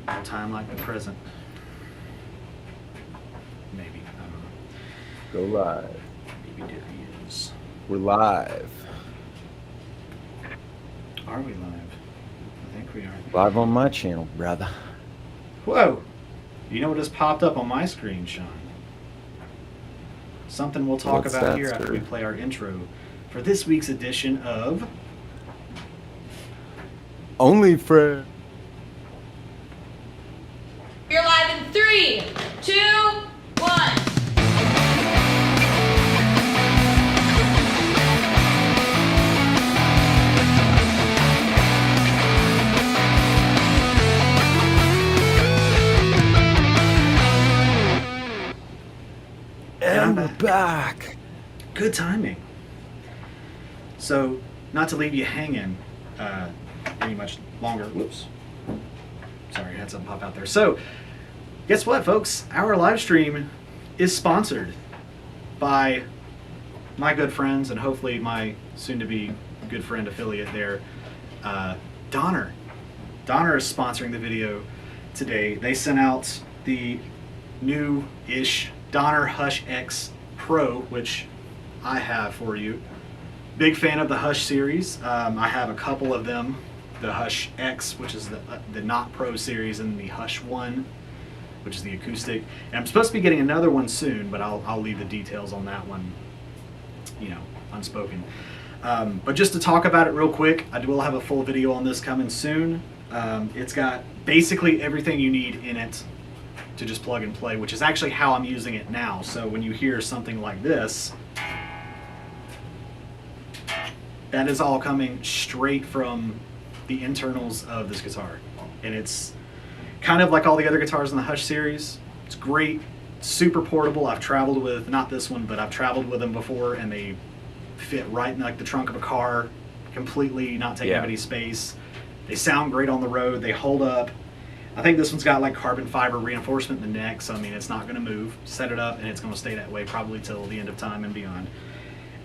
No time like the present. Maybe. I don't know. Go live. Maybe there is. We're live. Are we live? I think we are. Live on my channel, brother. Whoa! You know what just popped up on my screen, Sean? Something we'll talk What's about that, here after sir? we play our intro for this week's edition of OnlyFrets. You're live in 3, 2, 1. I'm And we're back. good timing. So, not to leave you hanging any much longer. Whoops. Sorry, I had something pop out there. So, guess what, folks? Our live stream is sponsored by my good friends and hopefully my soon-to-be good friend affiliate there, Donner. Donner is sponsoring the video today. They sent out the new-ish Donner Hush X Pro, which I have for you. Big fan of the Hush series. I have a couple of them. The Hush X, which is the not Pro series, and the Hush 1, which is the acoustic. And I'm supposed to be getting another one soon, but I'll leave the details on that one, unspoken. But just to talk about it real quick, I will have a full video on this coming soon. It's got basically everything you need in it to just plug and play, which is actually how I'm using it now. So when you hear something like this, that is all coming straight from the internals of this guitar. And it's kind of like all the other guitars in the Hush series. It's great, super portable. I've traveled with, not this one, but I've traveled with them before, and they fit right in like the trunk of a car, completely not taking up any space. They sound great on the road. They hold up. I think this one's got like carbon fiber reinforcement in the neck, so I mean it's not going to move. Set it up and it's going to stay that way probably till the end of time and beyond.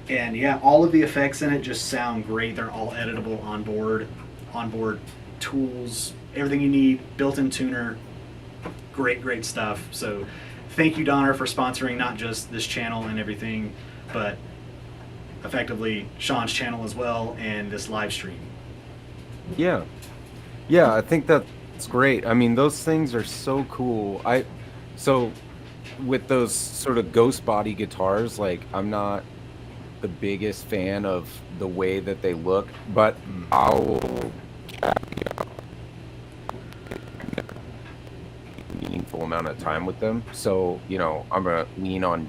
And yeah, all of the effects in it just sound great. They're all editable on board tools, everything you need, built-in tuner, great stuff. So thank you, Donner, for sponsoring not just this channel and everything, but effectively Sean's channel as well and this live stream. Yeah, I think that's great. I mean, those things are so cool. So with those sort of ghost body guitars, like I'm not the biggest fan of the way that they look, but I'll meaningful amount of time with them. So, I'm gonna lean on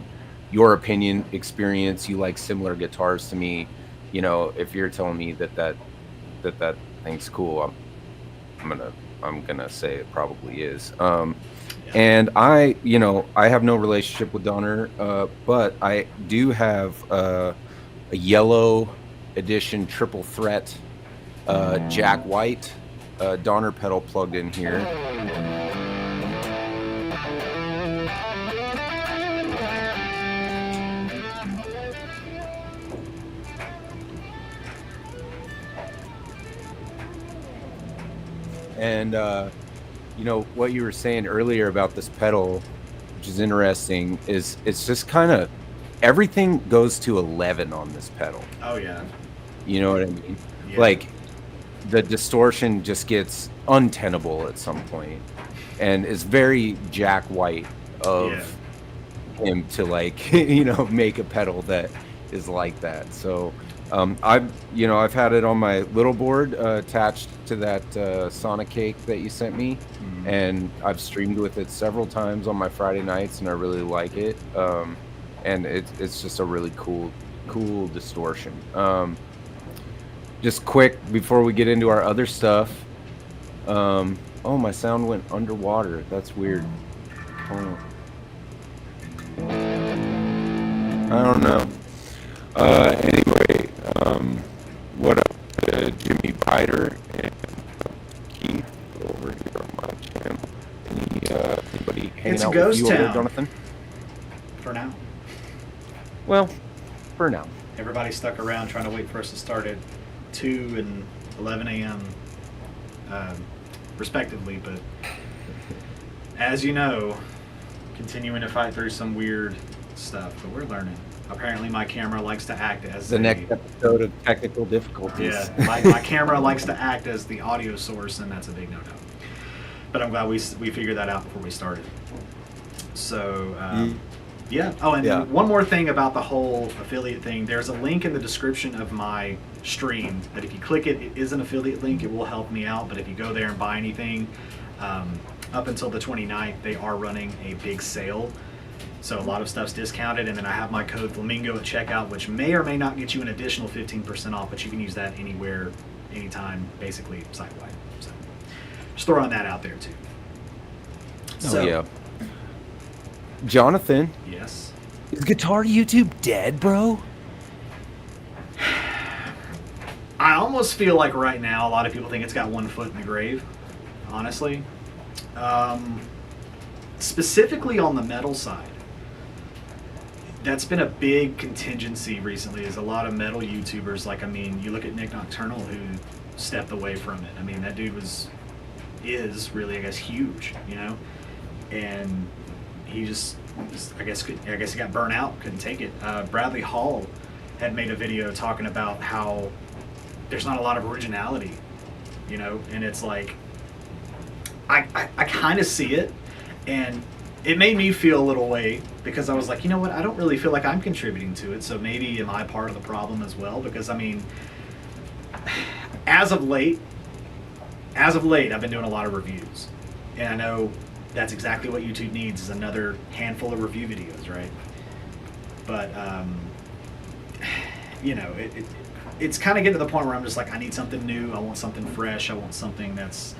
your opinion, experience. You like similar guitars to me. If you're telling me that thing's cool, I'm gonna say it probably is. And I have no relationship with Donner, but I do have a yellow edition triple threat Jack White Donner pedal plugged in here. And what you were saying earlier about this pedal, which is interesting, is it's just kind of everything goes to 11 on this pedal. Oh yeah. You know what I mean? Yeah. Like the distortion just gets untenable at some point, and it's very Jack White of him to make a pedal that is like that. So I've had it on my little board attached to that Sonic Cake that you sent me, and I've streamed with it several times on my Friday nights, and I really like it. And it's just a really cool distortion. Just quick before we get into our other stuff. Oh, my sound went underwater. That's weird. Oh. I don't know. Anyway, what up to Jimmy Biter and Keith over here on my channel? Anybody hanging It's out ghost with you over there, town. Jonathan? For now. Well, for now. Everybody stuck around trying to wait for us to start at 2 and 11 a.m. Respectively, but as you know, continuing to fight through some weird stuff, but we're learning. Apparently my camera likes to act as The next episode of technical difficulties. Yeah, my camera likes to act as the audio source, and that's a big no-no. But I'm glad we figured that out before we started. So, yeah. Oh, and one more thing about the whole affiliate thing. There's a link in the description of my stream that if you click it, it is an affiliate link. It will help me out. But if you go there and buy anything, up until the 29th, they are running a big sale. So a lot of stuff's discounted, and then I have my code Flamingo at checkout, which may or may not get you an additional 15% off, but you can use that anywhere, anytime, basically site-wide. So just throwing that out there too. Oh yeah. Jonathan. Yes. Is Guitar YouTube dead, bro? I almost feel like right now a lot of people think it's got one foot in the grave, honestly. Specifically on the metal side. That's been a big contingency recently, is a lot of metal YouTubers, like, I mean, you look at Nick Nocturnal, who stepped away from it. I mean, that dude is really, I guess, huge, you know? And he just, I guess he got burnt out, couldn't take it. Bradley Hall had made a video talking about how there's not a lot of originality, you know? And it's like, I kind of see it, and it made me feel a little way, because I was like, you know what, I don't really feel like I'm contributing to it, so maybe am I part of the problem as well? Because, I mean, as of late, I've been doing a lot of reviews, and I know that's exactly what YouTube needs, is another handful of review videos, right? But, you know, it's kind of getting to the point where I'm just like, I need something new, I want something fresh, I want something that's,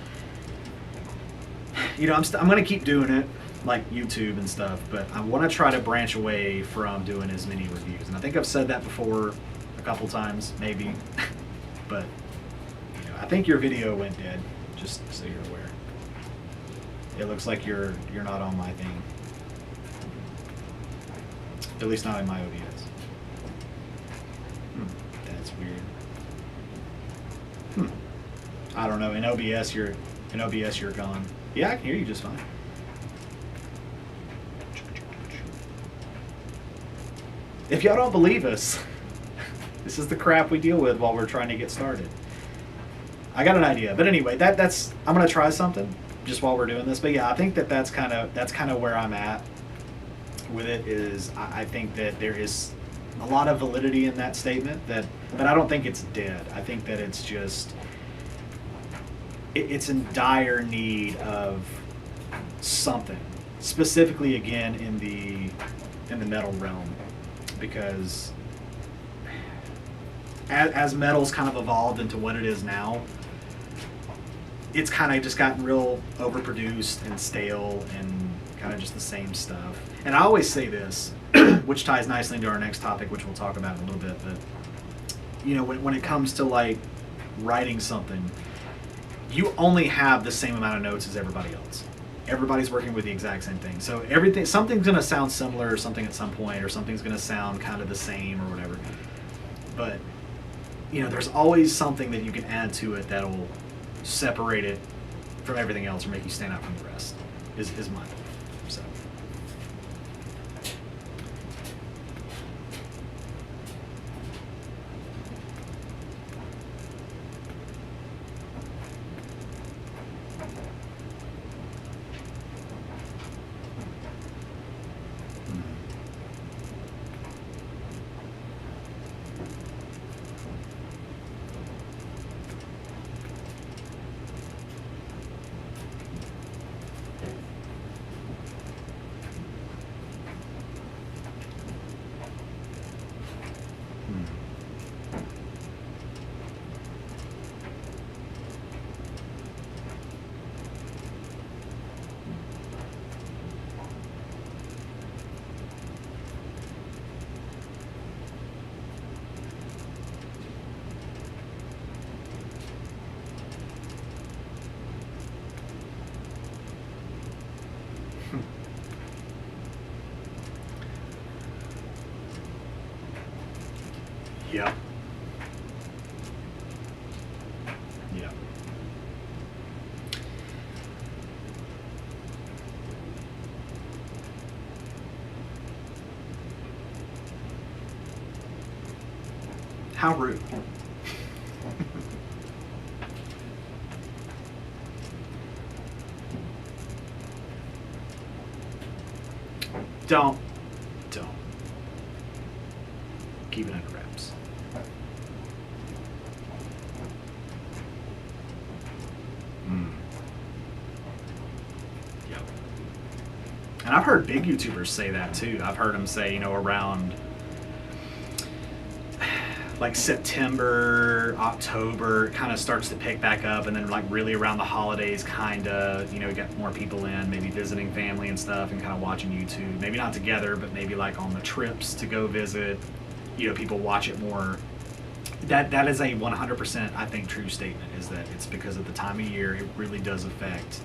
you know, I'm going to keep doing it, like YouTube and stuff, but I want to try to branch away from doing as many reviews. And I think I've said that before a couple times, maybe, but you know, I think your video went dead, just so you're aware. It looks like you're not on my thing, at least not in my OBS. That's weird. I don't know. In OBS you're gone. Yeah, I can hear you just fine. If y'all don't believe us, this is the crap we deal with while we're trying to get started. I got an idea, but anyway, that's I'm gonna try something just while we're doing this. But yeah, I think that's kind of where I'm at with it. Is I think that there is a lot of validity in that statement, but I don't think it's dead. I think that it's just it's in dire need of something, specifically again in the metal realm. Because as metal's kind of evolved into what it is now, it's kind of just gotten real overproduced and stale and kind of just the same stuff. And I always say this, which ties nicely into our next topic, which we'll talk about in a little bit, but you know, when it comes to like writing something, you only have the same amount of notes as everybody else. Everybody's working with the exact same thing. So something's going to sound similar or something at some point, or something's going to sound kind of the same or whatever. But, you know, there's always something that you can add to it that'll separate it from everything else or make you stand out from the rest, is my belief. So. Yeah. Yeah. How rude. Don't. Keep it under wraps. Yep. And I've heard big YouTubers say that too. I've heard them say, around like September, October, it kind of starts to pick back up, and then like really around the holidays, kind of, you get more people in, maybe visiting family and stuff, and kind of watching YouTube. Maybe not together, but maybe like on the trips to go visit. People watch it more. That is a 100%, I think, true statement. Is that it's because of the time of year. It really does affect,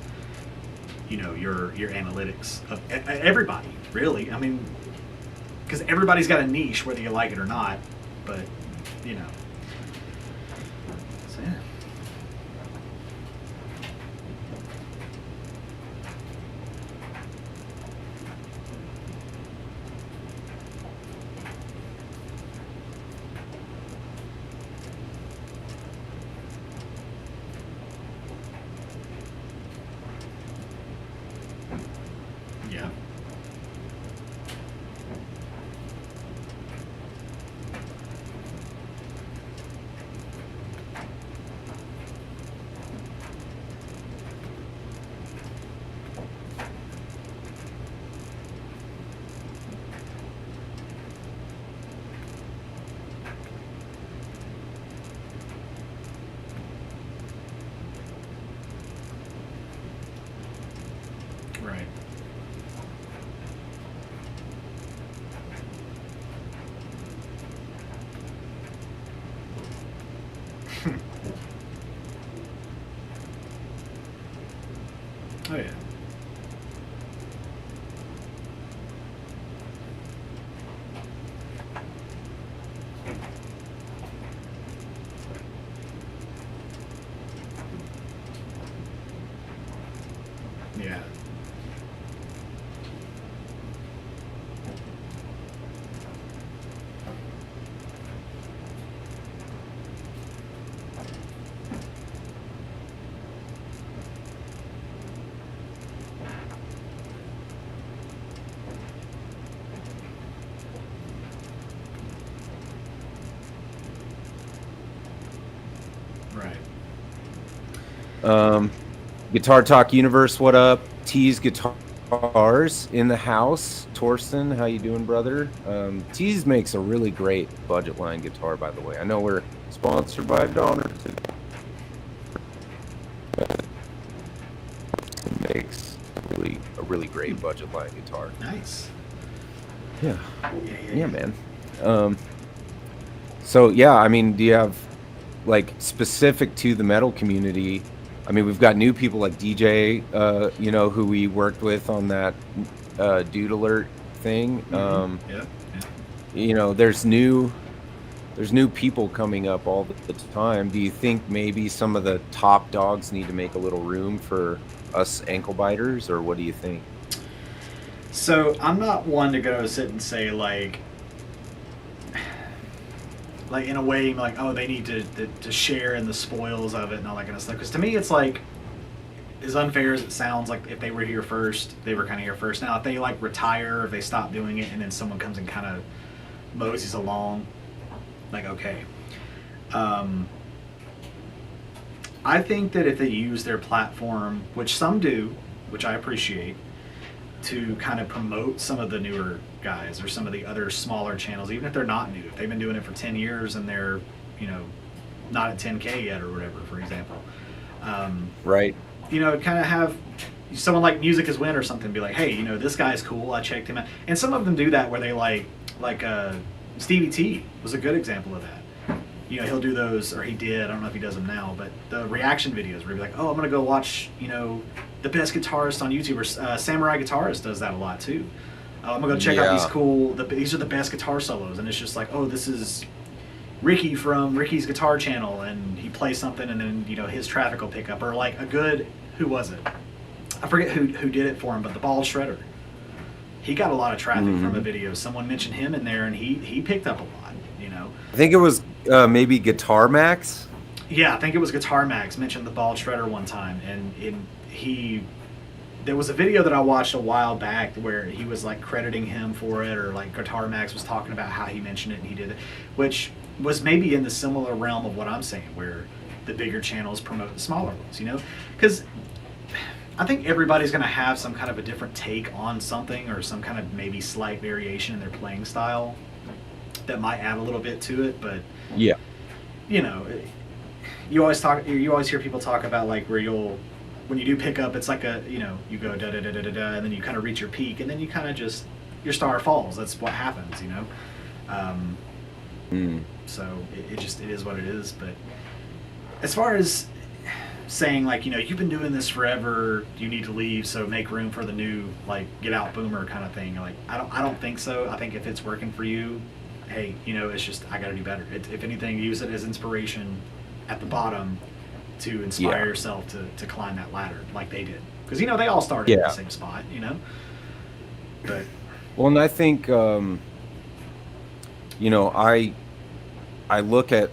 your analytics of everybody. Really, I mean, because everybody's got a niche, whether you like it or not. But So yeah. Yeah. Right. Oh yeah. Yeah. Right. Guitar Talk Universe, what up? Tease Guitars in the house. Torsten, how you doing, brother? Tease makes a really great budget line guitar, by the way. I know we're sponsored by Donner. It makes a really great budget line guitar. Nice. Yeah, man. So yeah, I mean, do you have like specific to the metal community? I mean, we've got new people like DJ, who we worked with on that Dude Alert thing. Yeah. There's new people coming up all the time. Do you think maybe some of the top dogs need to make a little room for us ankle biters, or what do you think? So I'm not one to go sit and say like in a way like, oh, they need to share in the spoils of it and all that kind of stuff. Because to me, it's like, as unfair as it sounds, like if they were here first, they were kind of here first. Now, if they like retire, if they stop doing it, and then someone comes and kind of moseys along, like, okay. I think that if they use their platform, which some do, which I appreciate, to kind of promote some of the newer guys or some of the other smaller channels, even if they're not new, if they've been doing it for 10 years and they're, not at 10K yet or whatever, for example. Right. Kind of have someone like Music Is Win or something be like, hey, this guy's cool, I checked him out. And some of them do that where they like Stevie T was a good example of that. He'll do those, or he did, I don't know if he does them now, but the reaction videos where he'll be like, oh, I'm going to go watch, the best guitarist on YouTube, or Samurai Guitarist does that a lot too. I'm going to go check out these are the best guitar solos, and it's just like, oh, this is Ricky from Ricky's Guitar Channel, and he plays something, and then, his traffic will pick up, or like who was it? I forget who did it for him, but the Bald Shredder. He got a lot of traffic from a video. Someone mentioned him in there, and he picked up a lot, I think it was maybe Guitar Max. Yeah, I think it was Guitar Max mentioned the Bald Shredder one time, and there was a video that I watched a while back where he was like crediting him for it, or like Guitar Max was talking about how he mentioned it and he did it, which was maybe in the similar realm of what I'm saying, where the bigger channels promote the smaller ones, you know? Because I think everybody's going to have some kind of a different take on something, or some kind of maybe slight variation in their playing style that might add a little bit to it, but Yeah. you know, you always hear people talk about like where when you do pick up, it's like you go da da da da da da, and then you kind of reach your peak, and then you kind of just, your star falls. That's what happens, you know. So it is what it is. But as far as saying like, you know, you've been doing this forever, you need to leave, so make room for the new, like, get out boomer kind of thing. Like, I don't think so. I think if it's working for you, hey, you know, it's just, I got to do better. If anything, use it as inspiration at the bottom to inspire yourself to climb that ladder like they did. Because, you know, they all started in the same spot, you know? But well, and I think, you know, I look at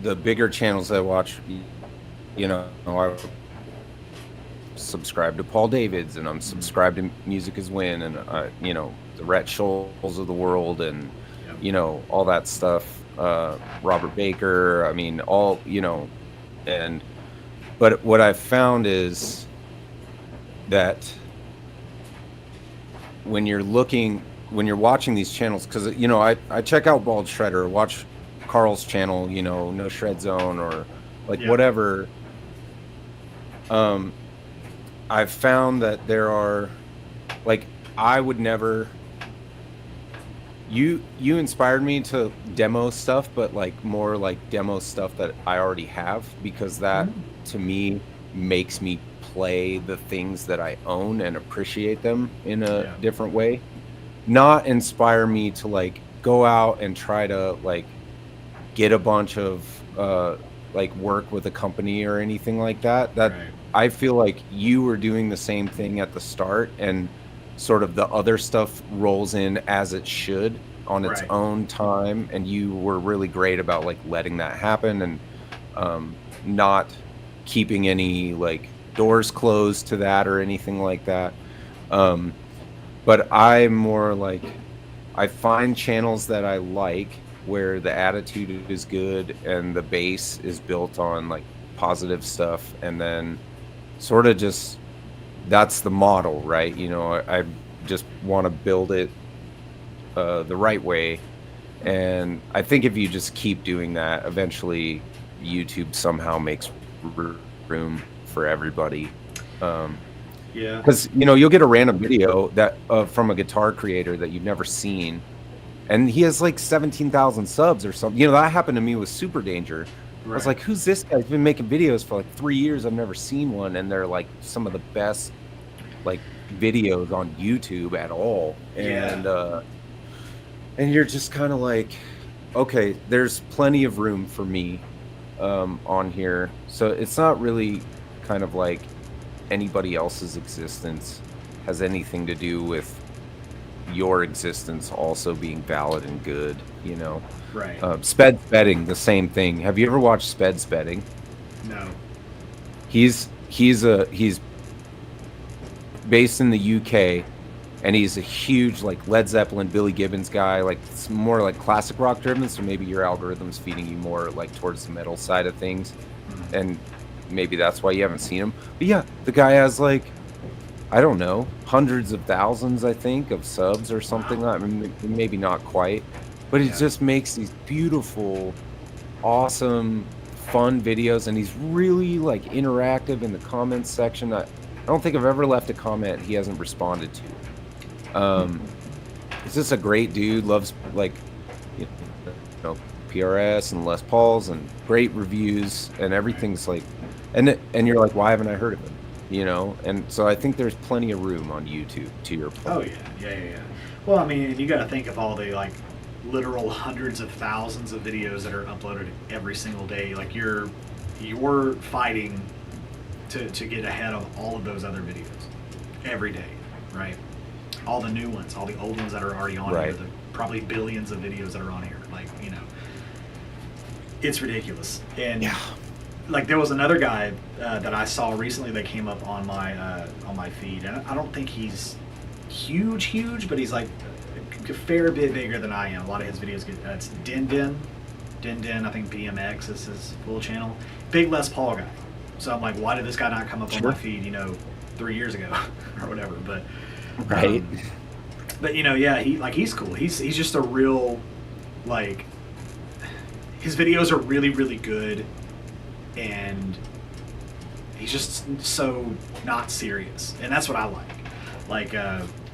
the bigger channels I watch, you know, I subscribe to Paul Davids, and I'm subscribed to Music Is Win, and, you know, the Rhett Scholes of the world, and, you know, all that stuff. Robert Baker, I mean, all, you know, but what I've found is that when you're watching these channels, because, you know, I check out Bald Shredder, watch Carl's channel, you know, No Shred Zone, or like whatever. I've found that there are, like, I would never, you inspired me to demo stuff, but like more like demo stuff that I already have, because that to me makes me play the things that I own and appreciate them in a different way. Not inspire me to like go out and try to like get a bunch of like work with a company or anything like that. I feel like you were doing the same thing at the start, and sort of the other stuff rolls in as it should on its own time, and you were really great about like letting that happen, and not keeping any like doors closed to that or anything like that. But I'm more like, I find channels that I like where the attitude is good and the base is built on like positive stuff, and then sort of just, that's the model, right? You know, I just want to build it the right way, and I think if you just keep doing that, eventually YouTube somehow makes room for everybody. Because, you know, you'll get a random video that from a guitar creator that you've never seen, and he has like 17,000 subs or something. You know, that happened to me with Super Danger. I was like, who's this guy? He's been making videos for like 3 years. I've never seen one, and they're like some of the best like videos on YouTube at all. And you're just kind of like, okay, there's plenty of room for me on here. So it's not really kind of like anybody else's existence has anything to do with your existence also being valid and good, you know? Right. Sped Spedding, the same thing. Have you ever watched Sped Spedding? No. He's based in the UK, and he's a huge like Led Zeppelin, Billy Gibbons guy. Like, it's more like classic rock driven, so maybe your algorithm's feeding you more like towards the metal side of things, and maybe that's why you haven't seen him. But yeah, the guy has like, I don't know, hundreds of thousands, I think, of subs or something. Wow. I mean, maybe not quite, but he just makes these beautiful, awesome, fun videos, and he's really like interactive in the comments section. I don't think I've ever left a comment he hasn't responded to. He's just a great dude. Loves like, you know, PRS and Les Pauls, and great reviews, and everything's like, and you're like, why haven't I heard of him? You know, and so I think there's plenty of room on YouTube, to your point. Oh yeah. Well, I mean, you got to think of all the like literal hundreds of thousands of videos that are uploaded every single day. Like you're fighting to get ahead of all of those other videos every day, right? All the new ones, all the old ones that are already on here, the probably billions of videos that are on here. Like, you know, it's ridiculous. And Yeah. like there was another guy that I saw recently that came up on my feed, and I don't think he's huge, but he's like a fair bit bigger than I am. A lot of his videos get it's Din. I think BMX is his full channel. Big Les Paul guy. So I'm like, why did this guy not come up on my feed, 3 years ago or whatever? But Right. but yeah, he's cool. He's just a real, like, his videos are really, really good, and he's just so not serious, and that's what I like. Like,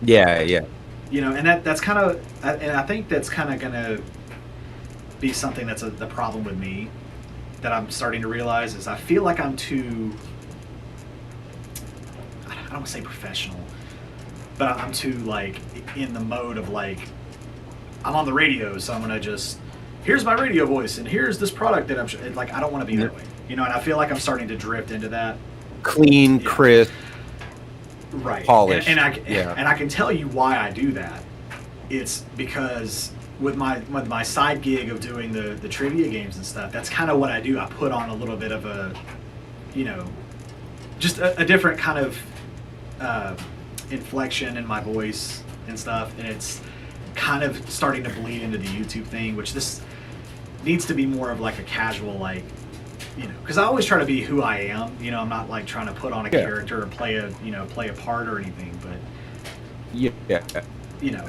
Yeah. and that's kind of, and I think that's kind of gonna be something that's the problem with me that I'm starting to realize is I feel like I'm too, I don't want to say professional, but I'm too like in the mode of like, I'm on the radio, so I'm gonna just, here's my radio voice and here's this product that I'm like, I don't want to be that way, and I feel like I'm starting to drift into that. Clean, crisp, right, polished. And I can tell you why I do that. It's because with my side gig of doing the trivia games and stuff, that's kind of what I do. I put on a little bit of a, just a different kind of inflection in my voice and stuff, and it's kind of starting to bleed into the YouTube thing, which this needs to be more of like a casual, like, because I always try to be who I am. I'm not like trying to put on a character or play a part or anything, but yeah.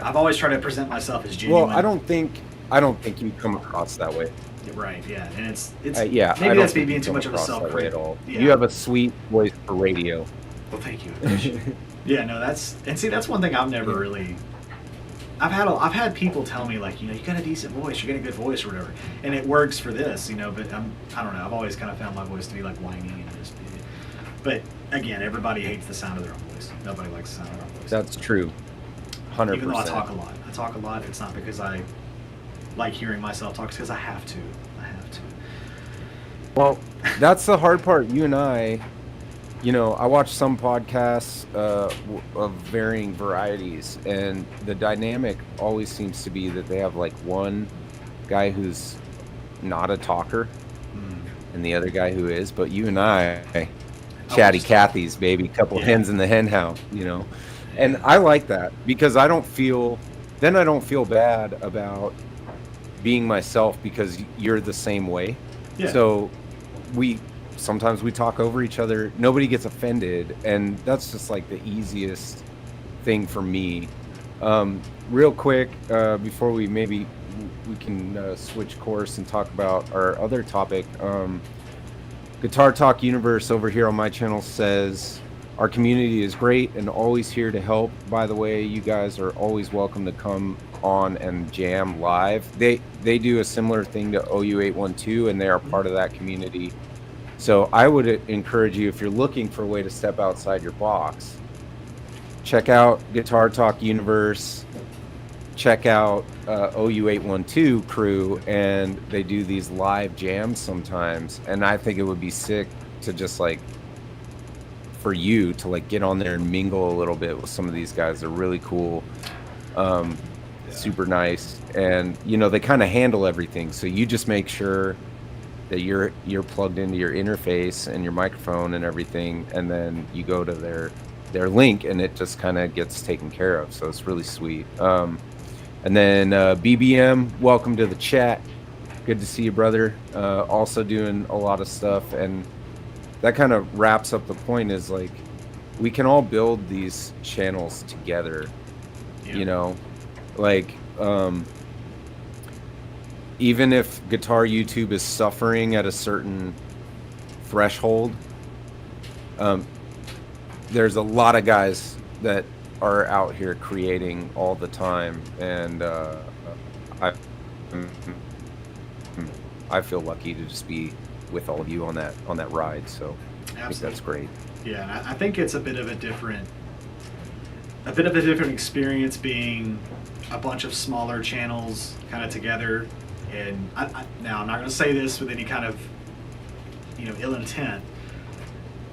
I've always tried to present myself as genuine. Well, I don't think you come across that way. Right, yeah, and it's maybe that's me being too much of a self-critic at all. Yeah. You have a sweet voice for radio. Well, thank you. Yeah, no, that's one thing I've never really. I've had people tell me like, you got a decent voice, you got a good voice or whatever, and it works for this, but I don't know. I've always kind of found my voice to be like whiny and just. But again, everybody hates the sound of their own voice. Nobody likes the sound of their own voice. That's true. 100%. Even though I talk a lot. It's not because I like hearing myself talk. It's because I have to. Well, that's the hard part. You and I watch some podcasts of varying varieties, and the dynamic always seems to be that they have like one guy who's not a talker and the other guy who is. But you and I, chatty Cathy's, baby, couple hens in the hen house, And I like that because I don't feel bad about being myself because you're the same way. Yeah. So sometimes we talk over each other. Nobody gets offended, and that's just like the easiest thing for me. Real quick, before we can switch course and talk about our other topic. Guitar Talk Universe over here on my channel says, our community is great and always here to help. By the way, you guys are always welcome to come on and jam live. They do a similar thing to OU812, and they are part of that community. So I would encourage you, if you're looking for a way to step outside your box, check out Guitar Talk Universe, check out OU812 crew, and they do these live jams sometimes. And I think it would be sick to just like, for you to like get on there and mingle a little bit with some of these guys. They're really cool, super nice, and they kind of handle everything. So you just make sure that you're plugged into your interface and your microphone and everything, and then you go to their link and it just kind of gets taken care of. So it's really sweet. And then BBM, welcome to the chat. Good to see you, brother. Also doing a lot of stuff, and that kind of wraps up the point is like, we can all build these channels together, like, even if Guitar YouTube is suffering at a certain threshold, there's a lot of guys that are out here creating all the time, and I feel lucky to just be with all of you on that ride. So I think that's great. Yeah, and I think it's a bit of a different experience being a bunch of smaller channels kind of together. And now I'm not going to say this with any kind of ill intent.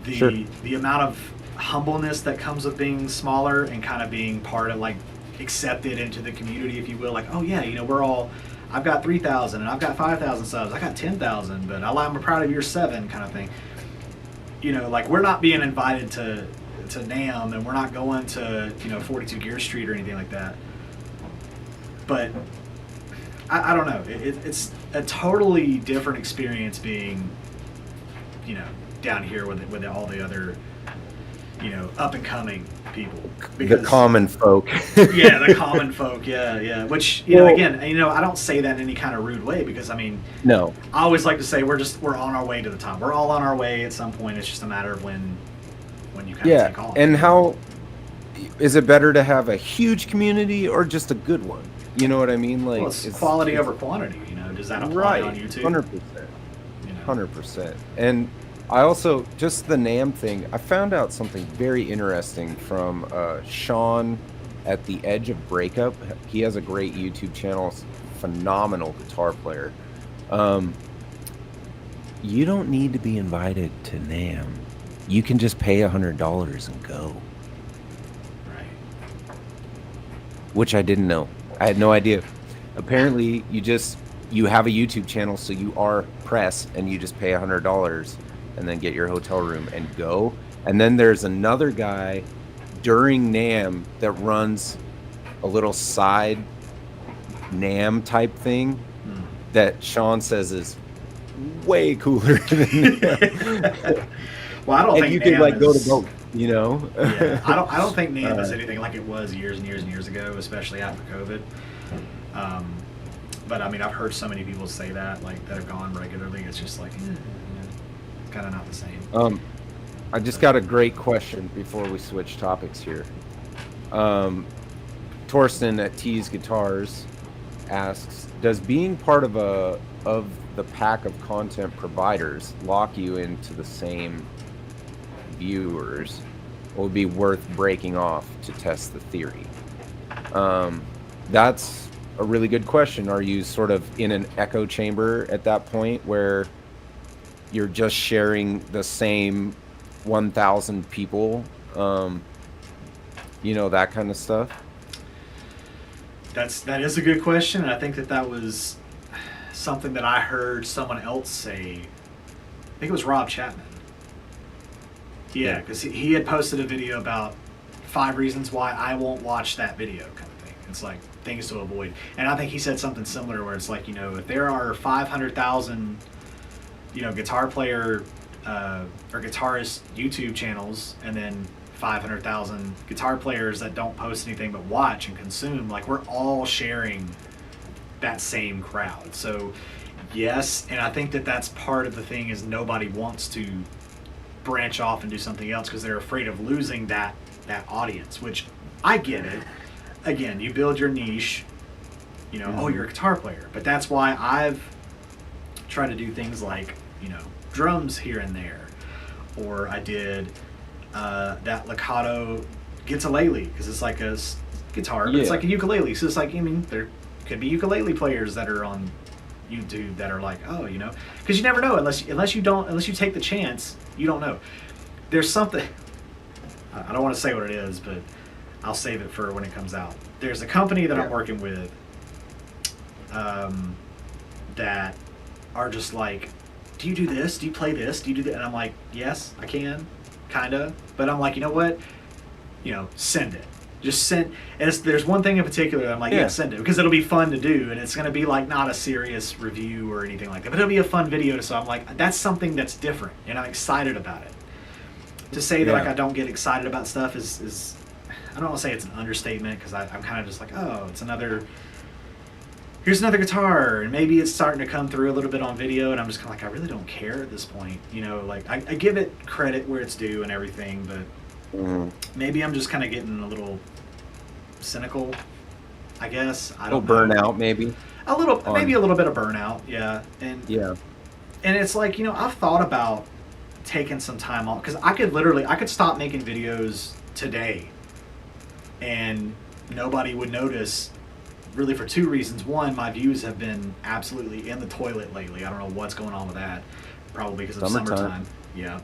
The amount of humbleness that comes with being smaller and kind of being part of, like, accepted into the community, if you will. Like, oh yeah, we're all, I've got 3,000 and I've got 5,000 subs. I got 10,000, but I'm proud of your 7 kind of thing. You know, like we're not being invited to NAMM, and we're not going to 42 Gear Street or anything like that. But I don't know. It's a totally different experience being, down here with all the other, up and coming people. Because, the common folk. Yeah, the common folk. Yeah. Which again, I don't say that in any kind of rude way, because no. I always like to say we're on our way to the top. We're all on our way at some point. It's just a matter of when you kind of take off. And how is it better to have a huge community or just a good one? You know what I mean? Like, it's quality over quantity. Does that apply on YouTube? 100%. 100%. And I also, just the NAMM thing, I found out something very interesting from Sean at the Edge of Breakup. He has a great YouTube channel, phenomenal guitar player. You don't need to be invited to NAMM. You can just pay $100 and go. Right. Which I didn't know. I had no idea. Apparently, you have a YouTube channel, so you are press, and you just pay $100 and then get your hotel room and go. And then there's another guy during NAMM that runs a little side NAMM type thing that Sean says is way cooler than NAMM. Well, I don't think you NAMM could go to is, both, Yeah, I don't think NAMM is anything like it was years and years and years ago, especially after COVID. But I've heard so many people say that, like, that have gone regularly. It's just like, kind of not the same. I just got a great question before we switch topics here. Torsten at T's Guitars asks, does being part of the pack of content providers lock you into the same viewers? Or would be worth breaking off to test the theory? That's a really good question. Are you sort of in an echo chamber at that point where you're just sharing the same 1,000 people? That kind of stuff. That is a good question, and I think that was something that I heard someone else say. I think it was Rob Chapman. Yeah, because he had posted a video about 5 reasons why I won't watch that video kind of thing. It's like things to avoid. And I think he said something similar where it's like, if there are 500,000, guitar player or guitarist YouTube channels, and then 500,000 guitar players that don't post anything but watch and consume, like, we're all sharing that same crowd. So yes, and I think that's part of the thing, is nobody wants to branch off and do something else because they're afraid of losing that audience, which I get it. Again, you build your niche, oh, you're a guitar player, but that's why I've tried to do things like, drums here and there, or I did that Legato ukulele, because it's like a guitar, but it's like a ukulele, so it's like, there could be ukulele players that are on YouTube that are like, oh, because you never know unless you take the chance. You don't know. There's something, I don't want to say what it is, but I'll save it for when it comes out. There's a company that I'm working with that are just like, do you do this? Do you play this? Do you do that? And I'm like, yes, I can, kind of. But I'm like, you know what? Send it. Just send. And there's one thing in particular that I'm like, yeah, send it, because it'll be fun to do, and it's going to be like not a serious review or anything like that, but it'll be a fun video. So I'm like, that's something that's different, and I'm excited about it. To say that like I don't get excited about stuff is I don't want to say it's an understatement, because I'm kind of just like, oh, here's another guitar, and maybe it's starting to come through a little bit on video, and I'm just kind of like, I really don't care at this point. Like I give it credit where it's due and everything, but maybe I'm just kind of getting a little cynical, I guess. I don't know. Burnout, maybe. Maybe a little bit of burnout, yeah. And it's like, I've thought about taking some time off, because I could stop making videos today, and nobody would notice, really, for 2 reasons. One, my views have been absolutely in the toilet lately. I don't know what's going on with that. Probably because of summertime. Yeah.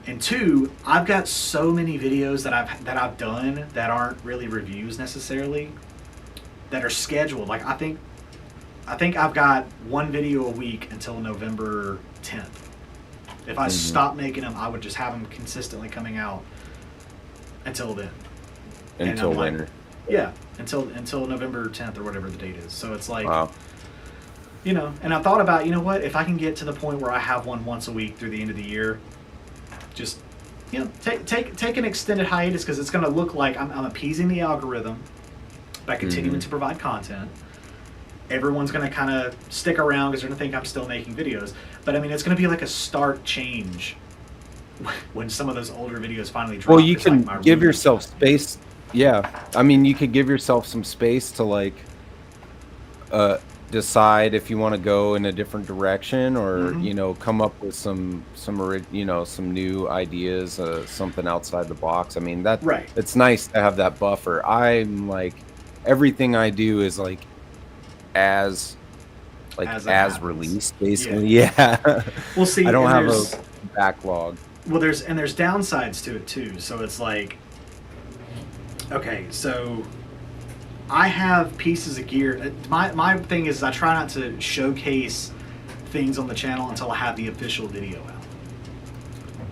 And 2, I've got so many videos that I've done that aren't really reviews necessarily, that are scheduled. Like, I think I think I've got one video a week until November 10th. If I stopped making them, I would just have them consistently coming out until then. Until when? Yeah, until November 10th or whatever the date is. So it's like, wow. you know, and I thought about, you know what, if I can get to the point where I have one once a week through the end of the year, just, you know, take an extended hiatus, because it's going to look like I'm appeasing the algorithm by continuing to provide content. Everyone's going to kind of stick around because they're going to think I'm still making videos. But I mean, it's going to be like a stark change when some of those older videos finally drop. Well, you can give yourself space. Yeah. I mean, you could give yourself some space to like decide if you want to go in a different direction, or you know, come up with some you know, some new ideas, something outside the box. I mean, that it's nice to have that buffer. I'm like, everything I do is like as released, basically. Yeah. We'll see. I don't have a backlog. Well, there's downsides to it too. So it's like, okay, so I have pieces of gear. My thing is, I try not to showcase things on the channel until I have the official video out.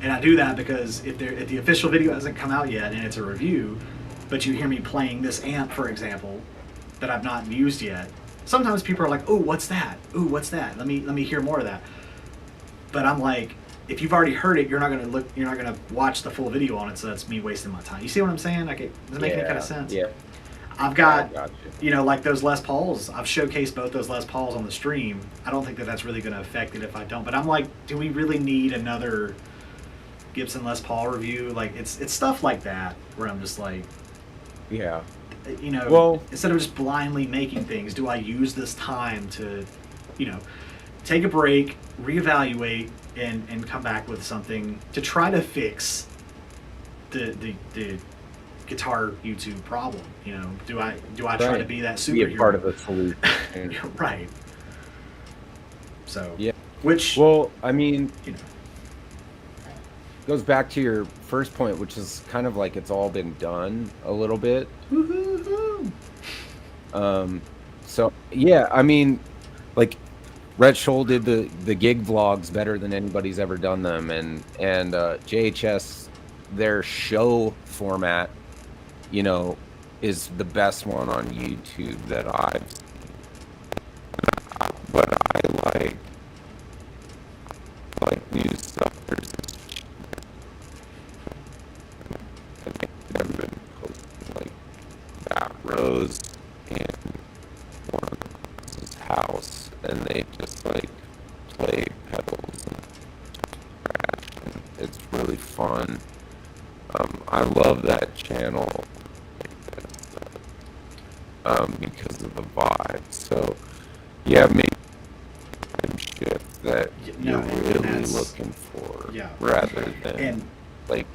And I do that because if the official video hasn't come out yet and it's a review, but you hear me playing this amp, for example, that I've not used yet, sometimes people are like, "Oh, what's that? Ooh, what's that? Let me hear more of that." But I'm like, if you've already heard it, you're not gonna watch the full video on it, so that's me wasting my time. You see what I'm saying? Like, does it make any kind of sense? Yeah. I've got, you know, like those Les Pauls. I've showcased both those Les Pauls on the stream. I don't think that's really going to affect it if I don't. But I'm like, do we really need another Gibson Les Paul review? Like, it's stuff like that where I'm just like, yeah, you know, well, instead of just blindly making things, do I use this time to, you know, take a break, reevaluate, and come back with something to try to fix the guitar YouTube problem? You know, do I try to be that superhero? Be a part of the solution. Right. So yeah, which, well, I mean, you know, goes back to your first point, which is kind of like it's all been done a little bit. So yeah, I mean, like Rhett Scholl did the gig vlogs better than anybody's ever done them, and JHS, their show format, you know, is the best one on YouTube that I've seen. But I like new stuff. There's this, I think they've been posting like back rows in one of his house, and they just like play pedals and scratch, and it's really fun. I love that channel because of the vibe. So yeah, maybe shift that you're really looking for, rather than like,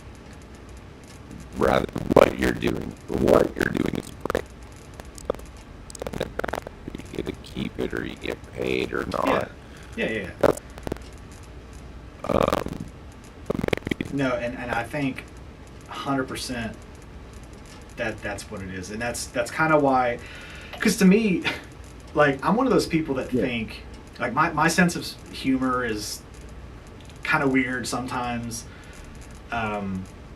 rather what you're doing. What you're doing is great. Send it back. You get to keep it, or you get paid, or not. Yeah. No, and I think 100% that's what it is, and that's kind of why, because to me, like, I'm one of those people that think, like, my sense of humor is kind of weird sometimes.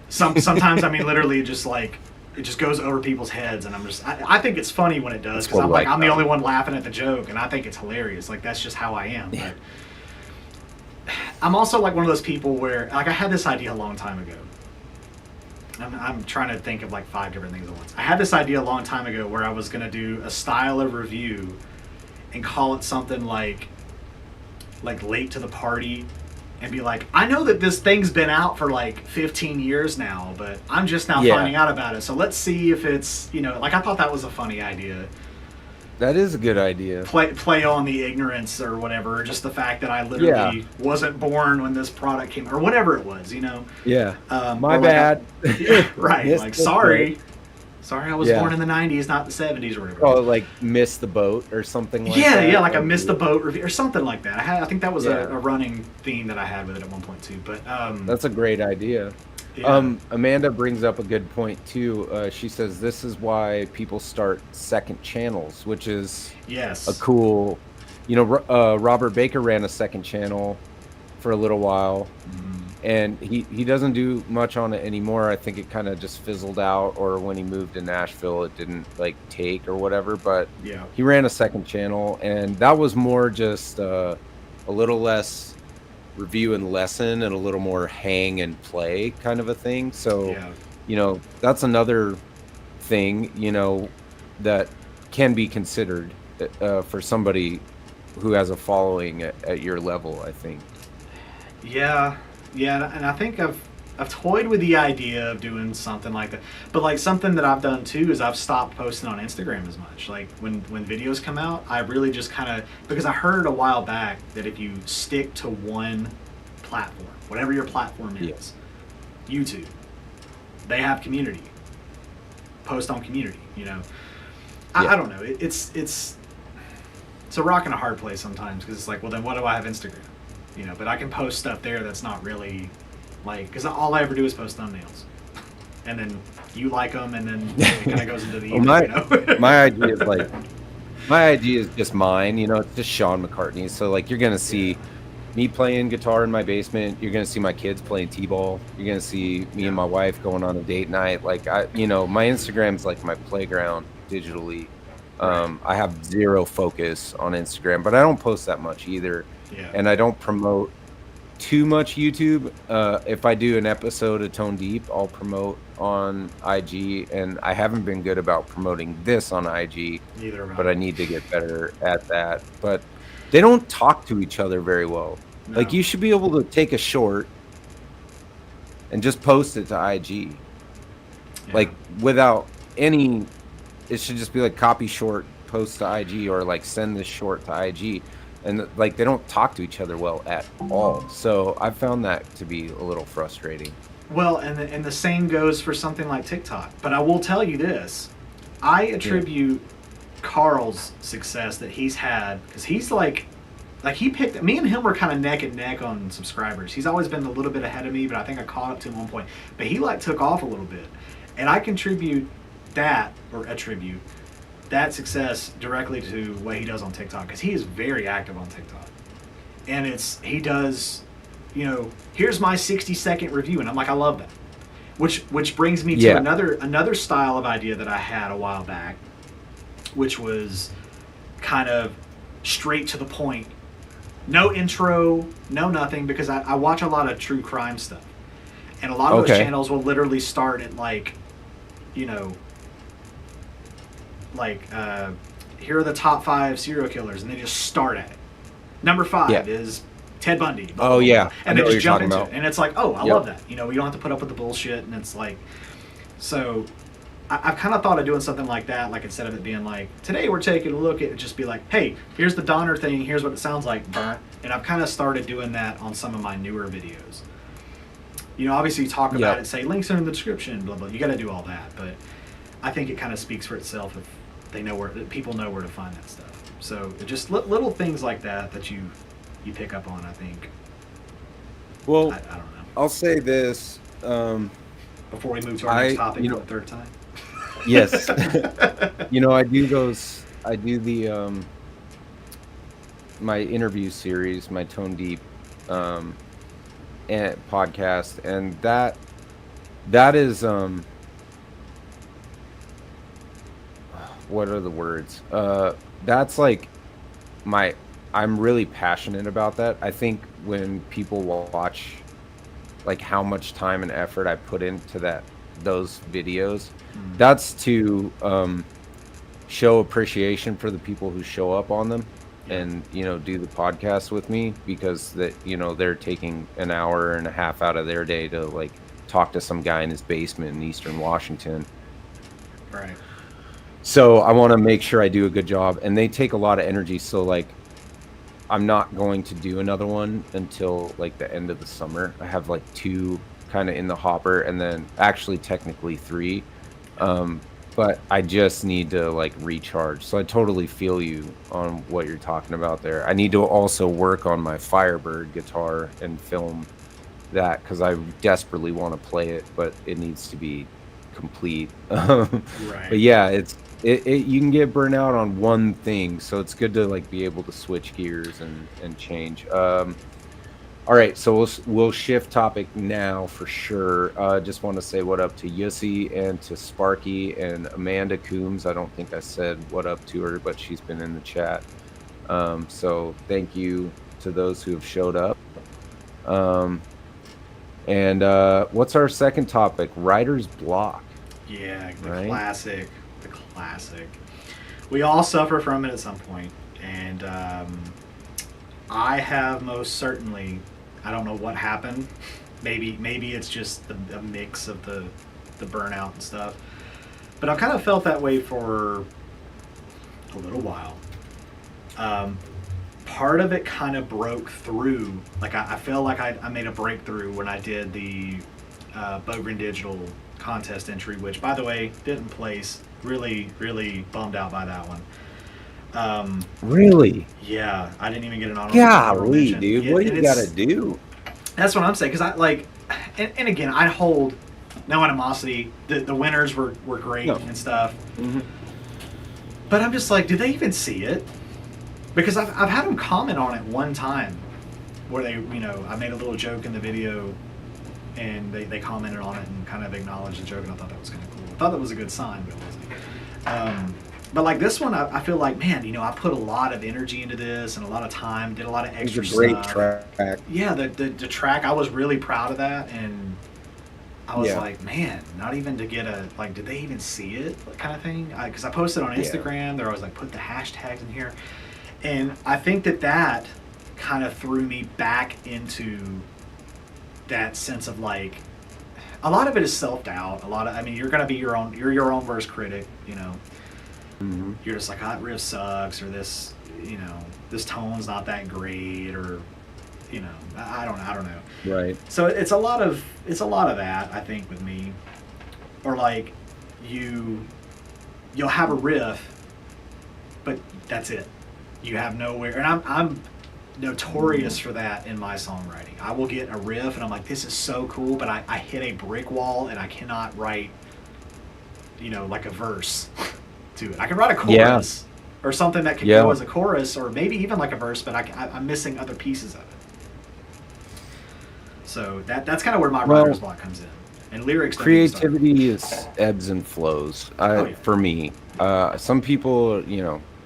Sometimes I mean, literally just like, it just goes over people's heads, and I think it's funny when it does, because I'm like, I'm the only one laughing at the joke, and I think it's hilarious. Like, that's just how I am. But I'm also like one of those people where, like, I had this idea a long time ago. I'm trying to think of like 5 different things at once. I had this idea a long time ago where I was going to do a style of review and call it something like Late to the Party, and be like, I know that this thing's been out for like 15 years now, but I'm just now finding out about it. So let's see if it's, you know, like, I thought that was a funny idea. That is a good idea. Play on the ignorance or whatever, just the fact that I literally wasn't born when this product came, or whatever it was, you know? Yeah. My bad. Right. Yes, like, sorry, I was born in the 90s, not the 70s or whatever. Oh, like missed the boat or something like that? Yeah, like a missed the boat review or something like that. I think that was a running theme that I had with it at one point too. But that's a great idea. Yeah. Amanda brings up a good point too. She says this is why people start second channels, which is a cool Robert Baker ran a second channel for a little while, and he doesn't do much on it anymore. I think it kind of just fizzled out, or when he moved to Nashville, it didn't like take or whatever. But Yeah. he ran a second channel, and that was more just a little less review and lesson and a little more hang and play kind of a thing. So, Yeah. That's another thing, that can be considered for somebody who has a following at your level, I think. Yeah, and I think I've toyed with the idea of doing something like that, but like something that I've done too is I've stopped posting on Instagram as much. Like when videos come out, I really just kind of, because I heard a while back that if you stick to one platform, whatever your platform is, YouTube, they have community. Post on community, I don't know. It's a rock and a hard place sometimes, because it's like, well, then what do I have Instagram? But I can post stuff there that's not really like, because all I ever do is post thumbnails, and then you like them, and then it kind of goes into the my idea is just mine. It's just Sean McCartney. So like you're gonna see me playing guitar in my basement. You're gonna see my kids playing t-ball. You're gonna see me and my wife going on a date night. Like my Instagram's like my playground digitally. I have zero focus on Instagram, but I don't post that much either. Yeah. And I don't promote too much YouTube. If I do an episode of Tone Deep, I'll promote on IG, and I haven't been good about promoting this on IG. Neither am I. But I need to get better at that. But they don't talk to each other very well. No. Like you should be able to take a short and just post it to IG. Yeah. Like without any, it should just be like copy short, post to IG, or like send this short to IG. And like they don't talk to each other well at all. So I found that to be a little frustrating. Well, and the same goes for something like TikTok. But I will tell you this. I attribute Carl's success that he's had, because he's like he picked, me and him were kind of neck and neck on subscribers. He's always been a little bit ahead of me, but I think I caught up to him at one point. But he like took off a little bit. And I attribute that success directly to what he does on TikTok, because he is very active on TikTok. And he does, here's my 60-second review, and I'm like, I love that. Which brings me to another style of idea that I had a while back, which was kind of straight to the point. No intro, no nothing, because I watch a lot of true crime stuff. And a lot of those channels will literally start at like, here are the top 5 serial killers, and they just start at it. Number 5 is Ted Bundy. Blah, blah, blah. And they just jump into it. And it's like, oh, I love that. You don't have to put up with the bullshit, and it's like, so I've kind of thought of doing something like that, like instead of it being like, today we're taking a look at it, just be like, hey, here's the Donner thing, here's what it sounds like, burnt. And I've kind of started doing that on some of my newer videos. Obviously you talk about it, say links are in the description, blah, blah. You got to do all that, but I think it kind of speaks for itself if people know where to find that stuff. So just little things like that you pick up on, I think. Well, I don't know. I'll say this before we move to our next topic for the third time. Yes. I do the my interview series, my Tone Deep and podcast, and that is what are the words? That's like I'm really passionate about that. I think when people watch like how much time and effort I put into those videos, that's to show appreciation for the people who show up on them and do the podcast with me, because they're taking an hour and a half out of their day to like talk to some guy in his basement in Eastern Washington. Right. So I want to make sure I do a good job, and they take a lot of energy. So like, I'm not going to do another one until like the end of the summer. I have like 2 kind of in the hopper, and then actually technically 3. But I just need to like recharge. So I totally feel you on what you're talking about there. I need to also work on my Firebird guitar and film that, because I desperately want to play it, but it needs to be complete. Right. But yeah, You can get burnt out on one thing, so it's good to like be able to switch gears and change. All right, so we'll shift topic now for sure. Just want to say what up to Yussi and to Sparky and Amanda Coombs. I don't think I said what up to her, but she's been in the chat. So thank you to those who have showed up. And what's our second topic? Writer's block. Yeah, the Right? classic. The classic. We all suffer from it at some point, and I have most certainly. I don't know what happened. Maybe it's just a mix of the burnout and stuff. But I've kind of felt that way for a little while. Part of it kind of broke through. Like I feel like I made a breakthrough when I did the Bogren Digital contest entry, which by the way didn't place. Really bummed out by that one. Really? Yeah, I didn't even get an honorable Golly, mention. dude, Yeah, what do and you gotta do? That's what I'm saying, because I like, and again, I hold no animosity. The winners were great No. and stuff, Mhm. but I'm just like, do they even see it? Because I've had them comment on it one time, where they, I made a little joke in the video, and they commented on it and kind of acknowledged the joke, and I thought that was kind of cool. I thought that was a good sign, but it wasn't. But like this one, I feel like, man, I put a lot of energy into this and a lot of time, did a lot of extra It's a great stuff. track. Yeah, the track, I was really proud of that, and I was Yeah. like, man, not even to get did they even see it, kind of thing? Because I posted on Instagram, they're always like, put the hashtags in here, and I think that kind of threw me back into that sense of like, a lot of it is self-doubt. You're gonna be your own worst critic, Mhm. You're just like, that riff sucks, or this, this tone's not that great, or, I don't know. Right. So it's a lot of that, I think, with me, or like you'll have a riff, but that's it. You have nowhere, and I'm notorious for that in my songwriting. I will get a riff, and I'm like, this is so cool, but I hit a brick wall, and I cannot write, like a verse to it. I can write a chorus or something that could go as a chorus, or maybe even like a verse, but I'm missing other pieces of it. So that's kind of where my writer's block comes in. And lyrics. Creativity is ebbs and flows. Yeah. For me, some people,